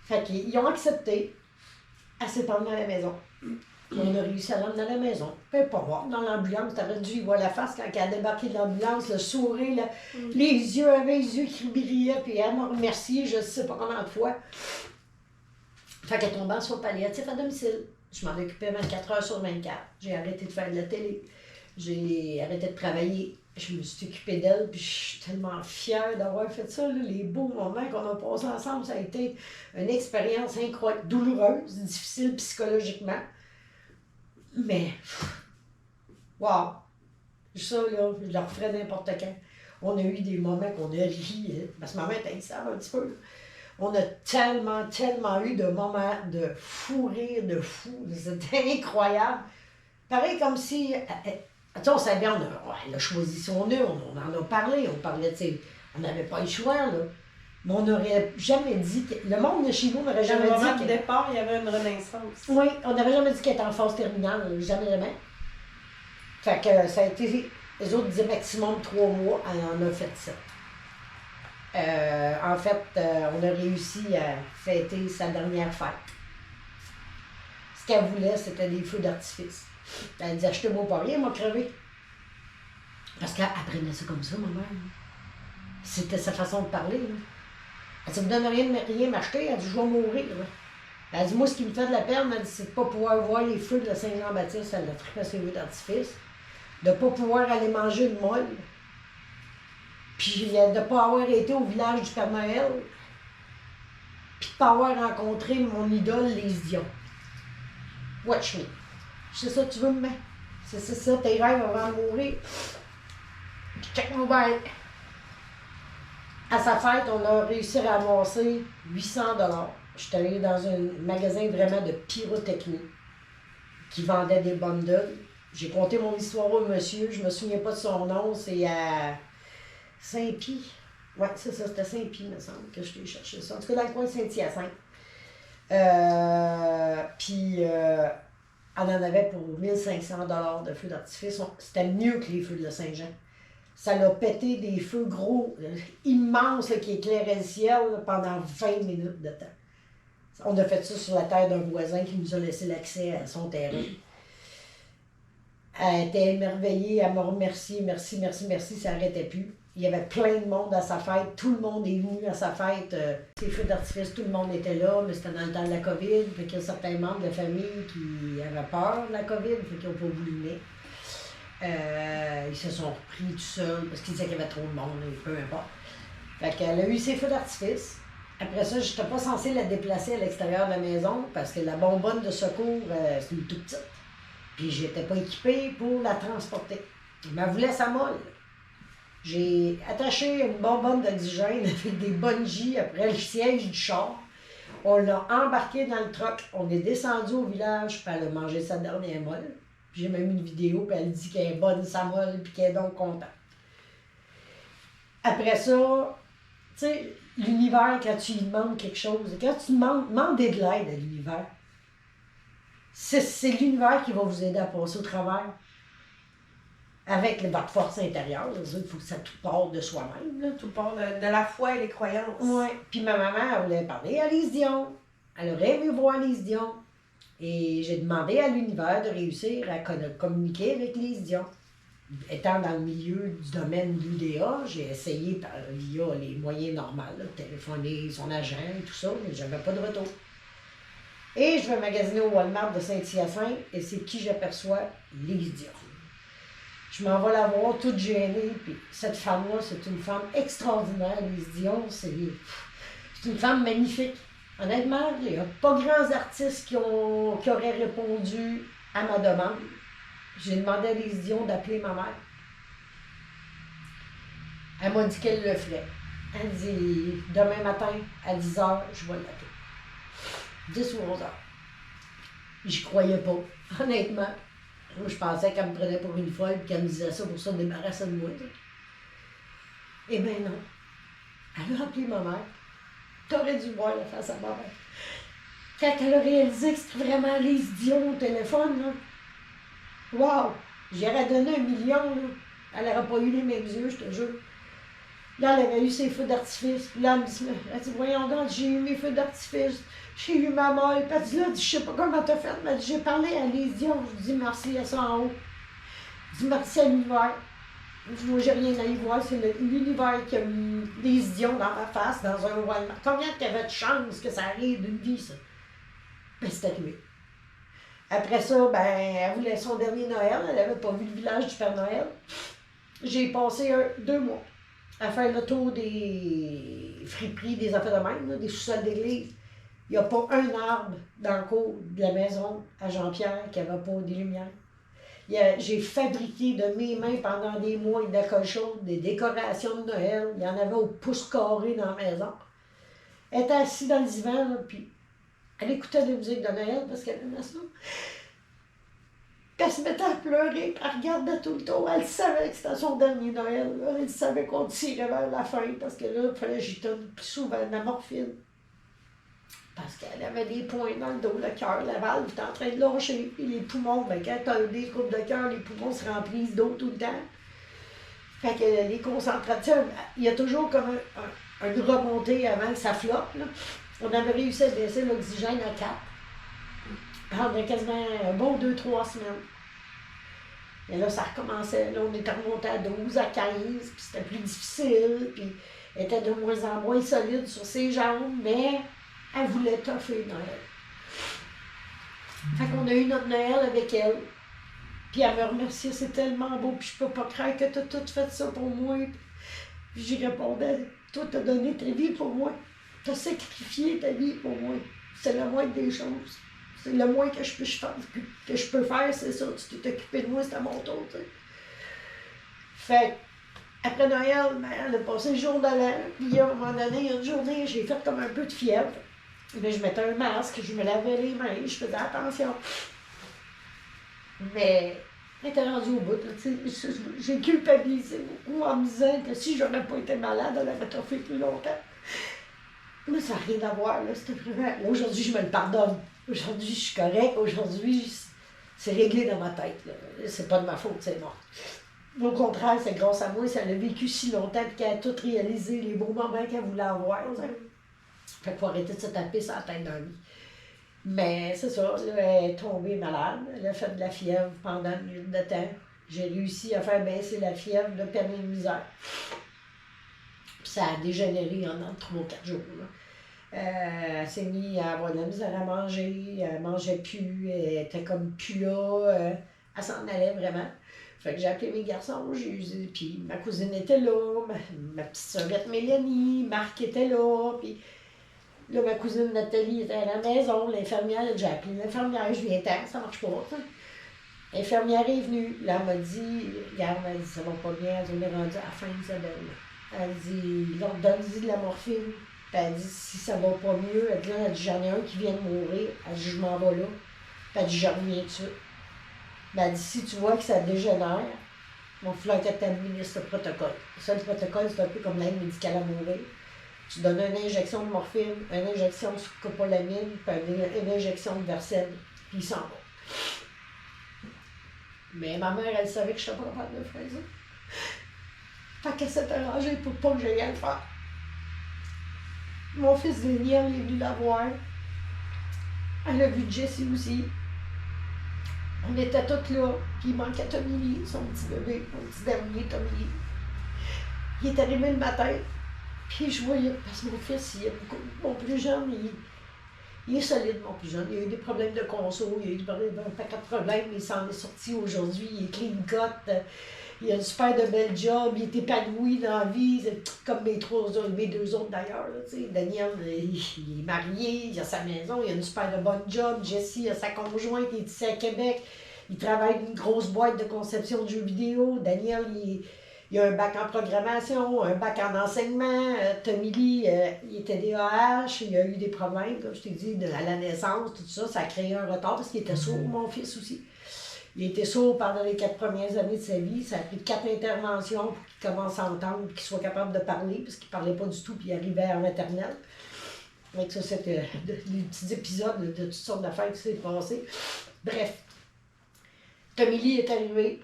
Fait qu'ils ont accepté. Elle s'est emmenée à la maison. On a réussi à l'emmener à la maison. Puis pas voir dans l'ambulance, t'aurais dû y voir la face quand elle a débarqué de l'ambulance, le sourire, les yeux, avait les yeux qui brillaient, puis elle m'a remercié, je sais pas combien de fois. Fait qu'elle tombait en soins palliatifs à domicile. Je m'en occupais 24 heures sur 24. J'ai arrêté de faire de la télé. J'ai arrêté de travailler. Je me suis occupée d'elle, puis je suis tellement fière d'avoir fait ça. Là. Les beaux moments qu'on a passés ensemble, ça a été une expérience incroyable, douloureuse, difficile psychologiquement. Mais, wow! Ça, là, je le referais n'importe quand. On a eu des moments qu'on a ri, hein, parce que ma mère était ça un petit peu. On a tellement eu de moments de fou rire, de fou. C'était incroyable. Pareil comme si, tu sais, on savait bien, elle a choisi son nœud, on en a parlé, on parlait, tu sais, on n'avait pas le choix, là. Mais on n'aurait jamais dit que. Le monde de chez nous n'aurait jamais dit. Au moment du départ, il y avait une renaissance. Oui, on n'avait jamais dit qu'elle était en phase terminale, jamais. Fait que ça a été. Les autres disaient maximum 3 mois, elle en a fait 7. En fait, on a réussi à fêter sa dernière fête. Ce qu'elle voulait, c'était des feux d'artifice. Elle dit achetez-moi pas rien, elle m'a crevé. Parce qu'elle prenait ça comme ça, ma mère. C'était sa façon de parler. Là. Elle dit, ça me donne rien m'acheter. Elle dit, je vais mourir. Là. Elle dit, moi, ce qui me fait de la peine, elle dit, c'est de ne pas pouvoir voir les feux de Saint-Jean-Baptiste, elle a trippé ses feux d'artifice, de ne pas pouvoir aller manger une molle, puis de ne pas avoir été au village du Père Noël, puis de ne pas avoir rencontré mon idole, les Dion. Watch me. C'est ça que tu veux me mettre. C'est ça, tes rêves avant de mourir. Check mon bail. À sa fête, on a réussi à ramasser 800 $. Je suis allée dans un magasin vraiment de pyrotechnie qui vendait des bundles. J'ai conté mon histoire au monsieur, je me souviens pas de son nom, c'est à Saint-Pie. Ouais, c'est ça, c'était Saint-Pie, me semble, que je l'ai cherché ça. En tout cas, dans le coin de Saint-Hyacinthe. Puis, on en avait pour 1500 $ de feux d'artifice. C'était mieux que les feux de Saint-Jean. Ça l'a pété des feux gros, immenses, là, qui éclairaient le ciel là, pendant 20 minutes de temps. On a fait ça sur la terre d'un voisin qui nous a laissé l'accès à son terrain. Elle était émerveillée, elle m'a remercié, merci, ça n'arrêtait plus. Il y avait plein de monde à sa fête, tout le monde est venu à sa fête. Ces feux d'artifice, tout le monde était là, mais c'était dans le temps de la COVID, fait qu'il y a certains membres de la famille qui avaient peur de la COVID, fait qu'ils n'ont pas voulu venir. Ils se sont repris tout seuls parce qu'ils disaient qu'il y avait trop de monde, et peu importe. Fait qu'elle a eu ses feux d'artifice. Après ça, je n'étais pas censée la déplacer à l'extérieur de la maison parce que la bonbonne de secours, c'est une toute petite. Puis j'étais pas équipée pour la transporter. Mais elle voulait sa molle. J'ai attaché une bonbonne d'oxygène avec des bungees après le siège du char. On l'a embarqué dans le truck. On est descendu au village, puis elle a mangé sa dernière molle. J'ai même une vidéo, puis elle dit qu'elle est bonne sa molle, puis qu'elle est donc contente. Après ça, tu sais, l'univers, quand tu lui demandes quelque chose, quand tu demandes de l'aide à l'univers, c'est l'univers qui va vous aider à passer au travers. Avec votre force intérieure, il faut que ça tout parte de soi-même. Là. Tout part de la foi et les croyances. Oui. Puis ma maman, elle voulait parler à Lise Dion. Elle aurait aimé voir Lise Dion. Et j'ai demandé à l'univers de réussir à communiquer avec Lise Dion. étant dans le milieu du domaine de l'UDA, j'ai essayé via les moyens normaux, là, téléphoner son agent et tout ça, mais j'avais pas de retour. Et je vais magasiner au Walmart de Saint-Hyacinthe, et c'est qui j'aperçois? Lise Dion. Je m'en vais la voir, toute gênée, puis cette femme-là, c'est une femme extraordinaire, Lise Dion, c'est une femme magnifique. Honnêtement, il n'y a pas grands artistes qui auraient répondu à ma demande. J'ai demandé à Lise Dion d'appeler ma mère. Elle m'a dit qu'elle le ferait. Elle dit, demain matin, à 10h, je vais l'appeler. 10 ou 11h. J'y croyais pas, honnêtement. Moi, je pensais qu'elle me prenait pour une folle et qu'elle me disait ça pour se débarrasser de moi. Eh bien non. Elle a appelé ma mère. T'aurais dû voir la face à ma mère. Quand elle a réalisé que c'était vraiment Lise Dion au téléphone, là, wow! J'aurais donné 1 million, là. Elle n'aurait pas eu les mêmes yeux, je te jure. Là, elle avait eu ses feux d'artifice. Puis là, elle dit, voyons donc, j'ai eu mes feux d'artifice. J'ai eu ma mère. Puis elle dit, là, je sais pas comment t'as fait. Elle dit, j'ai parlé à Lise Dion. Je dis, merci à ça en haut. Je dis, merci à l'univers. Moi, j'ai rien à y voir. C'est l'univers qui a mis Lise Dion dans ma face, dans un Walmart. Combien tu avais de chance que ça arrive d'une vie, ça? Ben, c'est arrivé. Après ça, ben, elle voulait son dernier Noël. Elle n'avait pas vu le village du Père Noël. J'ai passé 2 mois à faire le tour des friperies, des affaires de même, là, des sous-sols d'église. Il n'y a pas un arbre dans le cours de la maison à Jean-Pierre qui n'avait pas des lumières. J'ai fabriqué de mes mains pendant des mois une décolle chaude, des décorations de Noël. Il y en avait au pouce carré dans la maison. Elle était assise dans le divan, là, puis elle écoutait de la musique de Noël parce qu'elle aimait ça. Puis elle se mettait à pleurer, puis elle regardait tout le temps. Elle savait que c'était son dernier Noël. Là. Elle savait qu'on tirait vers la fin parce que là, il fallait que j'y donne plus souvent de la morphine. Parce qu'elle avait des points dans le dos, le cœur, la valve était en train de lâcher. Puis les poumons, ben, quand tu as des troubles de cœur, les poumons se remplissent d'eau tout le temps. Fait que les concentrations, il y a toujours comme une remontée avant que ça flotte. Là. On avait réussi à baisser l'oxygène à 4. Pendant quasiment un bon 2-3 semaines. Et là, ça recommençait. Là, on était remonté à 12, à 15, puis c'était plus difficile, puis elle était de moins en moins solide sur ses jambes, mais elle voulait toffer Noël. Fait qu'on a eu notre Noël avec elle. Puis elle me remerciait, c'est tellement beau, puis je peux pas croire que t'as tout fait ça pour moi. Puis j'y répondais, toi, t'as donné ta vie pour moi. T'as sacrifié ta vie pour moi. C'est la moindre des choses. C'est le moins que je peux faire, c'est ça. Tu t'es occupé de moi, c'est à mon tour, tu sais. Fait après Noël, ben, elle a passé le jour de l'an. Puis à un moment donné, il y a une journée, j'ai fait comme un peu de fièvre. Mais je mettais un masque, je me lavais les mains, je faisais attention. Mais elle était rendue au bout, tu sais. J'ai culpabilisé beaucoup en me disant que si j'aurais pas été malade, elle aurait toffé plus longtemps. Mais ça n'a rien à voir, là. C'était vraiment... Là, aujourd'hui, je me le pardonne. Aujourd'hui, je suis correcte. Aujourd'hui, c'est réglé dans ma tête, là. C'est pas de ma faute, c'est mort. Au contraire, c'est grâce à moi, ça a vécu si longtemps et qu'elle a tout réalisé, les beaux moments qu'elle voulait avoir. Fait qu'il faut arrêter de se taper sur la tête d'un lit. Mais c'est ça, là, elle est tombée malade. Elle a fait de la fièvre pendant une minute de temps. J'ai réussi à faire baisser la fièvre, le permis de misère. Puis ça a dégénéré en 3 ou 4 jours. Là. Elle s'est mise à avoir de la misère à manger, elle mangeait plus, elle était comme plus là, elle s'en allait vraiment. Fait que j'ai appelé mes garçons, puis ma cousine était là, ma petite sœurette Mélanie, Marc était là, puis là, ma cousine Nathalie était à la maison, l'infirmière, j'ai appelé l'infirmière, je viens-t'en, ça marche pas, t'sais. L'infirmière est venue, là, elle m'a dit, regarde, elle dit, ça va pas bien, elle est rendue à la fin, Isabelle. Elle dit, donne-y de la morphine. Puis elle dit, si ça va pas mieux, elle dit, j'en ai un qui vient de mourir. Elle dit, je m'en vais là. Puis elle dit, je reviens tout de suite. Puis elle dit, si tu vois que ça dégénère, il va falloir que tu administres le protocole. Ça, le protocole, c'est un peu comme l'aide médicale à mourir. Tu donnes une injection de morphine, une injection de scopolamine, puis une injection de Versed, puis il s'en va. Mais ma mère, elle savait que je n'étais pas capable de faire ça. Fait qu'elle s'est arrangée pour pas que j'aille à le faire. Mon fils Daniel est venu la voir. Elle a vu Jessie aussi. On était tous là, puis il manquait Tommy Lee, son petit bébé, mon petit dernier Tommy Lee. Il est arrivé le matin, puis je voyais, parce que mon fils, mon plus jeune, il est solide, mon plus jeune. Il a eu des problèmes de conso, il a eu un paquet de problèmes, mais il s'en est sorti aujourd'hui, il est clean cut, il a une super de bel job, il est épanoui dans la vie, comme mes deux autres d'ailleurs. Daniel, il est marié, il a sa maison, il a une super de bonne job. Jessie a sa conjointe, il est ici à Québec. Il travaille dans une grosse boîte de conception de jeux vidéo. Daniel, il a un bac en programmation, un bac en enseignement. Tommy Lee, il était DAH, il a eu des problèmes, comme je t'ai dit, à la naissance, tout ça. Ça a créé un retard parce qu'il était sourd, mon fils aussi. Il était sourd pendant les 4 premières années de sa vie. Ça a pris 4 interventions pour qu'il commence à entendre, qu'il soit capable de parler, parce qu'il ne parlait pas du tout, puis il arrivait en maternelle. Donc ça, c'était des petits épisodes de toutes sortes d'affaires qui s'est passées. Bref, Tommy Lee est arrivé.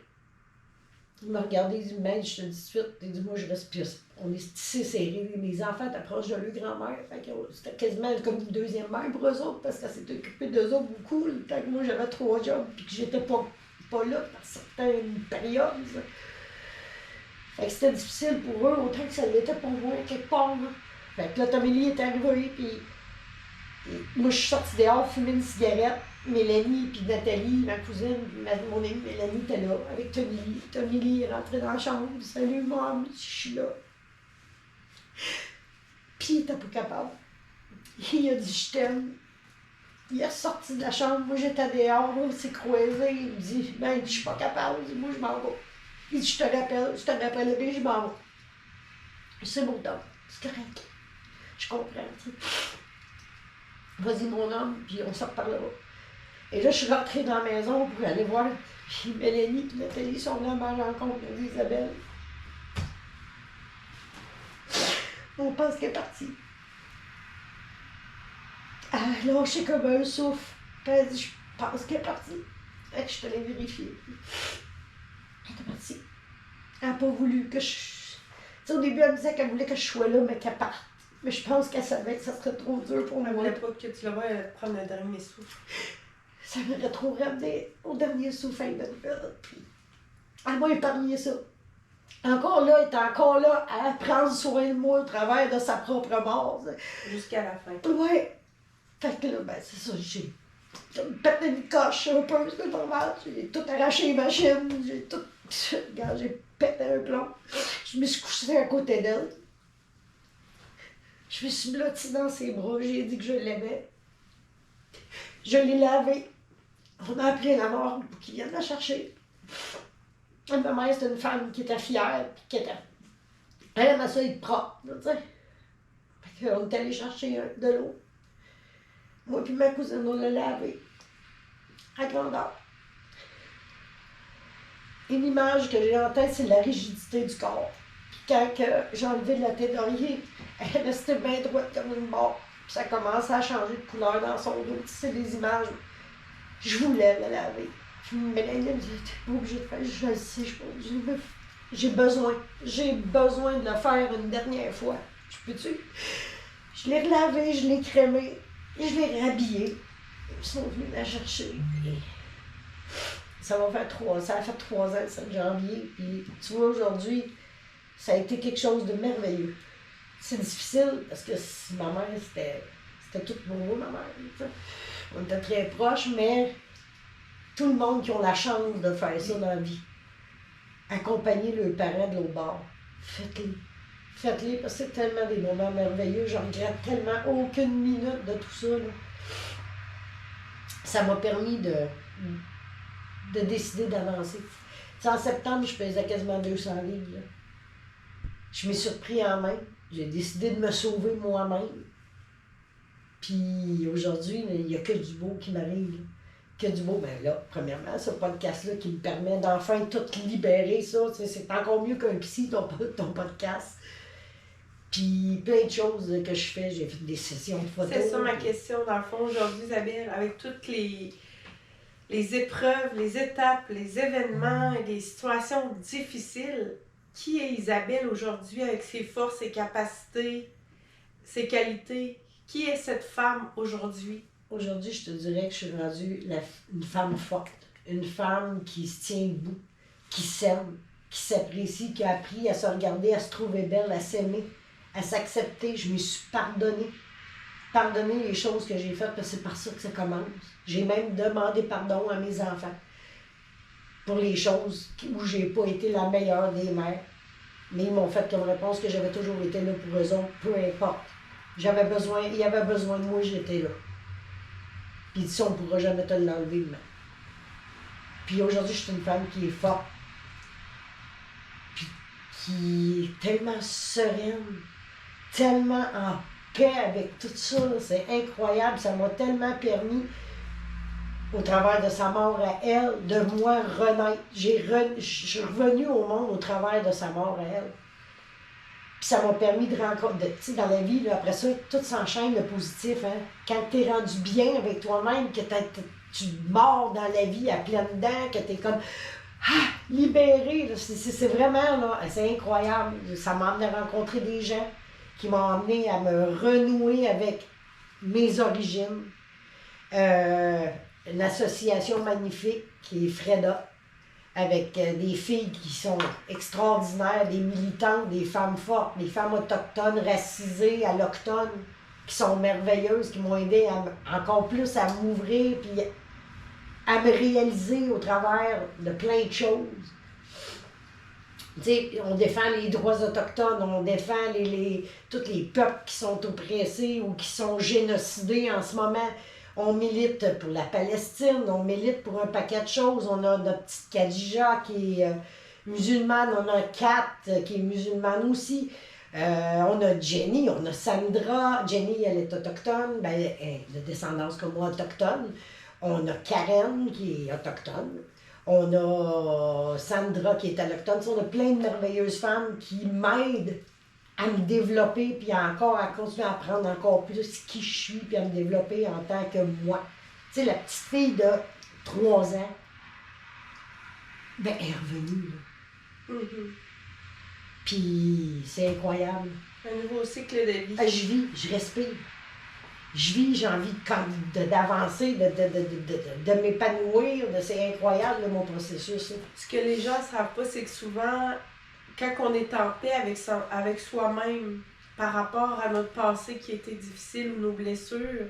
Il m'a regardé, il dit, mais je te dis tout de suite, il dit, moi je reste plus. On est tissés serrés. Mes enfants étaient proches de leur grand-mère. C'était quasiment comme une deuxième mère pour eux autres, parce qu'elle s'était occupée d'eux autres beaucoup, le temps que moi j'avais 3 jobs, puis que j'étais pas là par certaines périodes. Fait que c'était difficile pour eux, autant que ça l'était pour moi, quelque part. Là. Fait que là, Tommy Lee est arrivé, puis moi je suis sortie dehors fumer une cigarette. Mélanie puis Nathalie, ma cousine, mon amie Mélanie était là avec Tommy Lee. Tommy Lee est rentré dans la chambre, il dit salut maman, je suis là. Puis il était pas capable. Il a dit je t'aime. Il est sorti de la chambre, moi j'étais dehors, on s'est croisés, il me dit ben je suis pas capable, il dit moi je m'en vais. Il dit je te rappellerai, je m'en vais. C'est mon homme, c'est correct. Je comprends, tu sais. Vas-y mon homme, puis on se reparlera. Et là, je suis rentrée dans la maison pour aller voir. Puis Mélanie et Nathalie sont venus à ma rencontre d'Isabelle. On pense qu'elle est partie. Elle a lâché comme un souffle. Elle a dit, je pense qu'elle est partie. Fait que je suis allée vérifier. Elle est partie. Elle n'a pas voulu que je... Tu sais, au début, elle me disait qu'elle voulait que je sois là, mais qu'elle parte. Mais je pense qu'elle savait que ça serait trop dur pour moi. Elle voulait pas que tu la vois prendre le dernier souffle. Ça m'aurait trop ramené au dernier souffle de puis elle m'a épargné ça. Encore là, elle est encore là à prendre soin de moi au travers de sa propre mort. Jusqu'à la fin. Ouais. Fait que là, ben c'est ça, j'ai pété une coche un peu, c'est normal. J'ai tout arraché les machines, j'ai tout... Regarde, j'ai pété un plomb. Je me suis couchée à côté d'elle. Je me suis blottie dans ses bras, j'ai dit que je l'aimais. Je l'ai lavé. On a appelé la mort pour qu'il vienne la chercher. Ma mère, c'était une femme qui était fière, puis qui était... Elle aimait ça être propre, tu sais. Fait qu'on est allé chercher de l'eau. Moi puis ma cousine, on l'a lavé. À grandeur. Une image que j'ai en tête, c'est la rigidité du corps. Puis quand j'ai enlevé la tête d'oreiller, elle restait bien droite comme une barre. Puis ça commençait à changer de couleur dans son dos. C'est des images... Je voulais la laver. Mélanie me dit, t'es pas obligée de faire, je le sais, j'ai besoin de le faire une dernière fois. Je peux-tu? Je l'ai relavé, je l'ai crémé, et je l'ai rhabillé. Ils sont venus la chercher. Ça a fait 3 ans le 7 janvier. Puis tu vois, aujourd'hui, ça a été quelque chose de merveilleux. C'est difficile parce que ma mère, c'était tout pour moi, ma mère. On était très proches, mais tout le monde qui a la chance de faire ça dans la vie, accompagner leurs parents de l'autre bord, faites-les. Faites-les parce que c'est tellement des moments merveilleux. Je regrette tellement aucune minute de tout ça. Là. Ça m'a permis de décider d'avancer. En septembre, je pesais quasiment 200 livres. Là. Je m'ai surpris en main. J'ai décidé de me sauver moi-même. Puis aujourd'hui, il n'y a que du beau qui m'arrive. Que du beau. Ben là, premièrement, ce podcast-là qui me permet d'enfin tout libérer ça. C'est encore mieux qu'un psy, ton podcast. Puis plein de choses que je fais. J'ai fait des sessions de photos. C'est ça ma question, dans le fond, aujourd'hui, Isabelle, avec toutes les épreuves, les étapes, les événements et les situations difficiles. Qui est Isabelle aujourd'hui avec ses forces, ses capacités, ses qualités? Qui est cette femme aujourd'hui? Aujourd'hui, je te dirais que je suis rendue une femme forte. une femme qui se tient debout, qui s'aime, qui s'apprécie, qui a appris à se regarder, à se trouver belle, à s'aimer, à s'accepter. Je me suis pardonné les choses que j'ai faites, parce que c'est par ça que ça commence. J'ai même demandé pardon à mes enfants pour les choses où j'ai pas été la meilleure des mères. Mais ils m'ont fait comme réponse que j'avais toujours été là pour eux autres, peu importe. Ils avaient besoin de moi, j'étais là. Puis ça, on ne pourra jamais te l'enlever demain. Puis aujourd'hui, je suis une femme qui est forte, puis qui est tellement sereine, tellement en paix avec tout ça. C'est incroyable, ça m'a tellement permis, au travers de sa mort à elle, de moi renaître. Je suis revenue au monde au travers de sa mort à elle. Puis ça m'a permis de rencontrer, tu sais, dans la vie, là, après ça, tout s'enchaîne le positif. Hein? Quand tu es rendu bien avec toi-même, que tu mords dans la vie à pleines dents, que tu es comme libéré. Là, c'est vraiment, là, c'est incroyable. Ça m'a amené à rencontrer des gens qui m'ont amené à me renouer avec mes origines. Une association magnifique qui est Freda, avec des filles qui sont extraordinaires, des militantes, des femmes fortes, des femmes autochtones, racisées, allochtones, qui sont merveilleuses, qui m'ont aidé encore plus à m'ouvrir puis à me réaliser au travers de plein de choses. Tu sais, on défend les droits autochtones, on défend tous les peuples qui sont oppressés ou qui sont génocidés en ce moment. On milite pour la Palestine, on milite pour un paquet de choses. On a notre petite Khadija qui est musulmane, on a Kat qui est musulmane aussi. On a Jenny, on a Sandra. Jenny, elle est autochtone, ben, elle est de descendance comme moi, autochtone. On a Karen qui est autochtone. On a Sandra qui est autochtone. On a plein de merveilleuses femmes qui m'aident à me développer, puis à continuer à apprendre encore plus qui je suis, puis à me développer en tant que moi. Tu sais, la petite fille de 3 ans, ben, elle est revenue, là. Mm-hmm. Puis c'est incroyable. Un nouveau cycle de vie. Je vis, je respire. Je vis, j'ai envie d'avancer, de m'épanouir. C'est incroyable, là, mon processus. Là. Ce que les gens ne savent pas, c'est que souvent, quand on est en paix avec soi-même par rapport à notre passé qui était difficile ou nos blessures,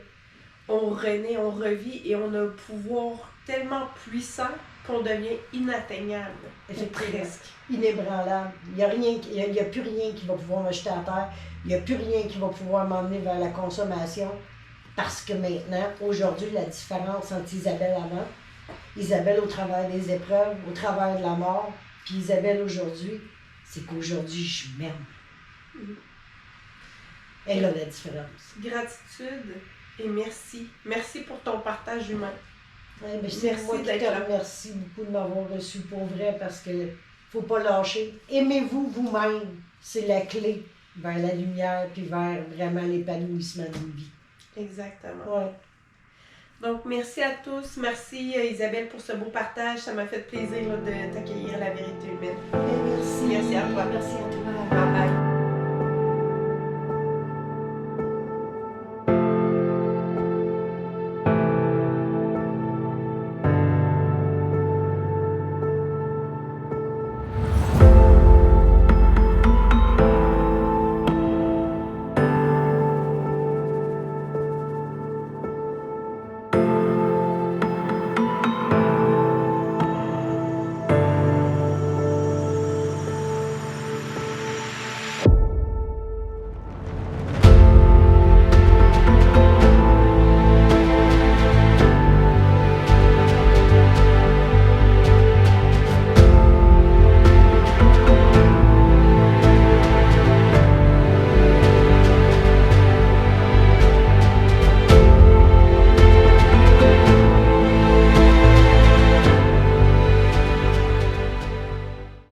on renaît, on revit et on a un pouvoir tellement puissant qu'on devient inatteignable. Presque. Inébranlable. Il n'y a plus rien qui va pouvoir me jeter à terre. Il n'y a plus rien qui va pouvoir m'emmener vers la consommation. Parce que maintenant, aujourd'hui, la différence entre Isabelle avant, Isabelle au travers des épreuves, au travers de la mort, puis Isabelle aujourd'hui, c'est qu'aujourd'hui, je m'aime. Mm-hmm. Elle a la différence. Gratitude et merci. Merci pour ton partage humain. Ouais, ben c'est moi qui te remercie beaucoup de m'avoir reçu pour vrai parce que faut pas lâcher. Aimez-vous vous-même. C'est la clé vers la lumière puis vers vraiment l'épanouissement d'une vie. Exactement. Ouais. Donc, merci à tous. Merci Isabelle pour ce beau partage. Ça m'a fait plaisir là, de t'accueillir à La Vérité Humaine. Merci. Merci à toi. Merci à toi. Bye bye.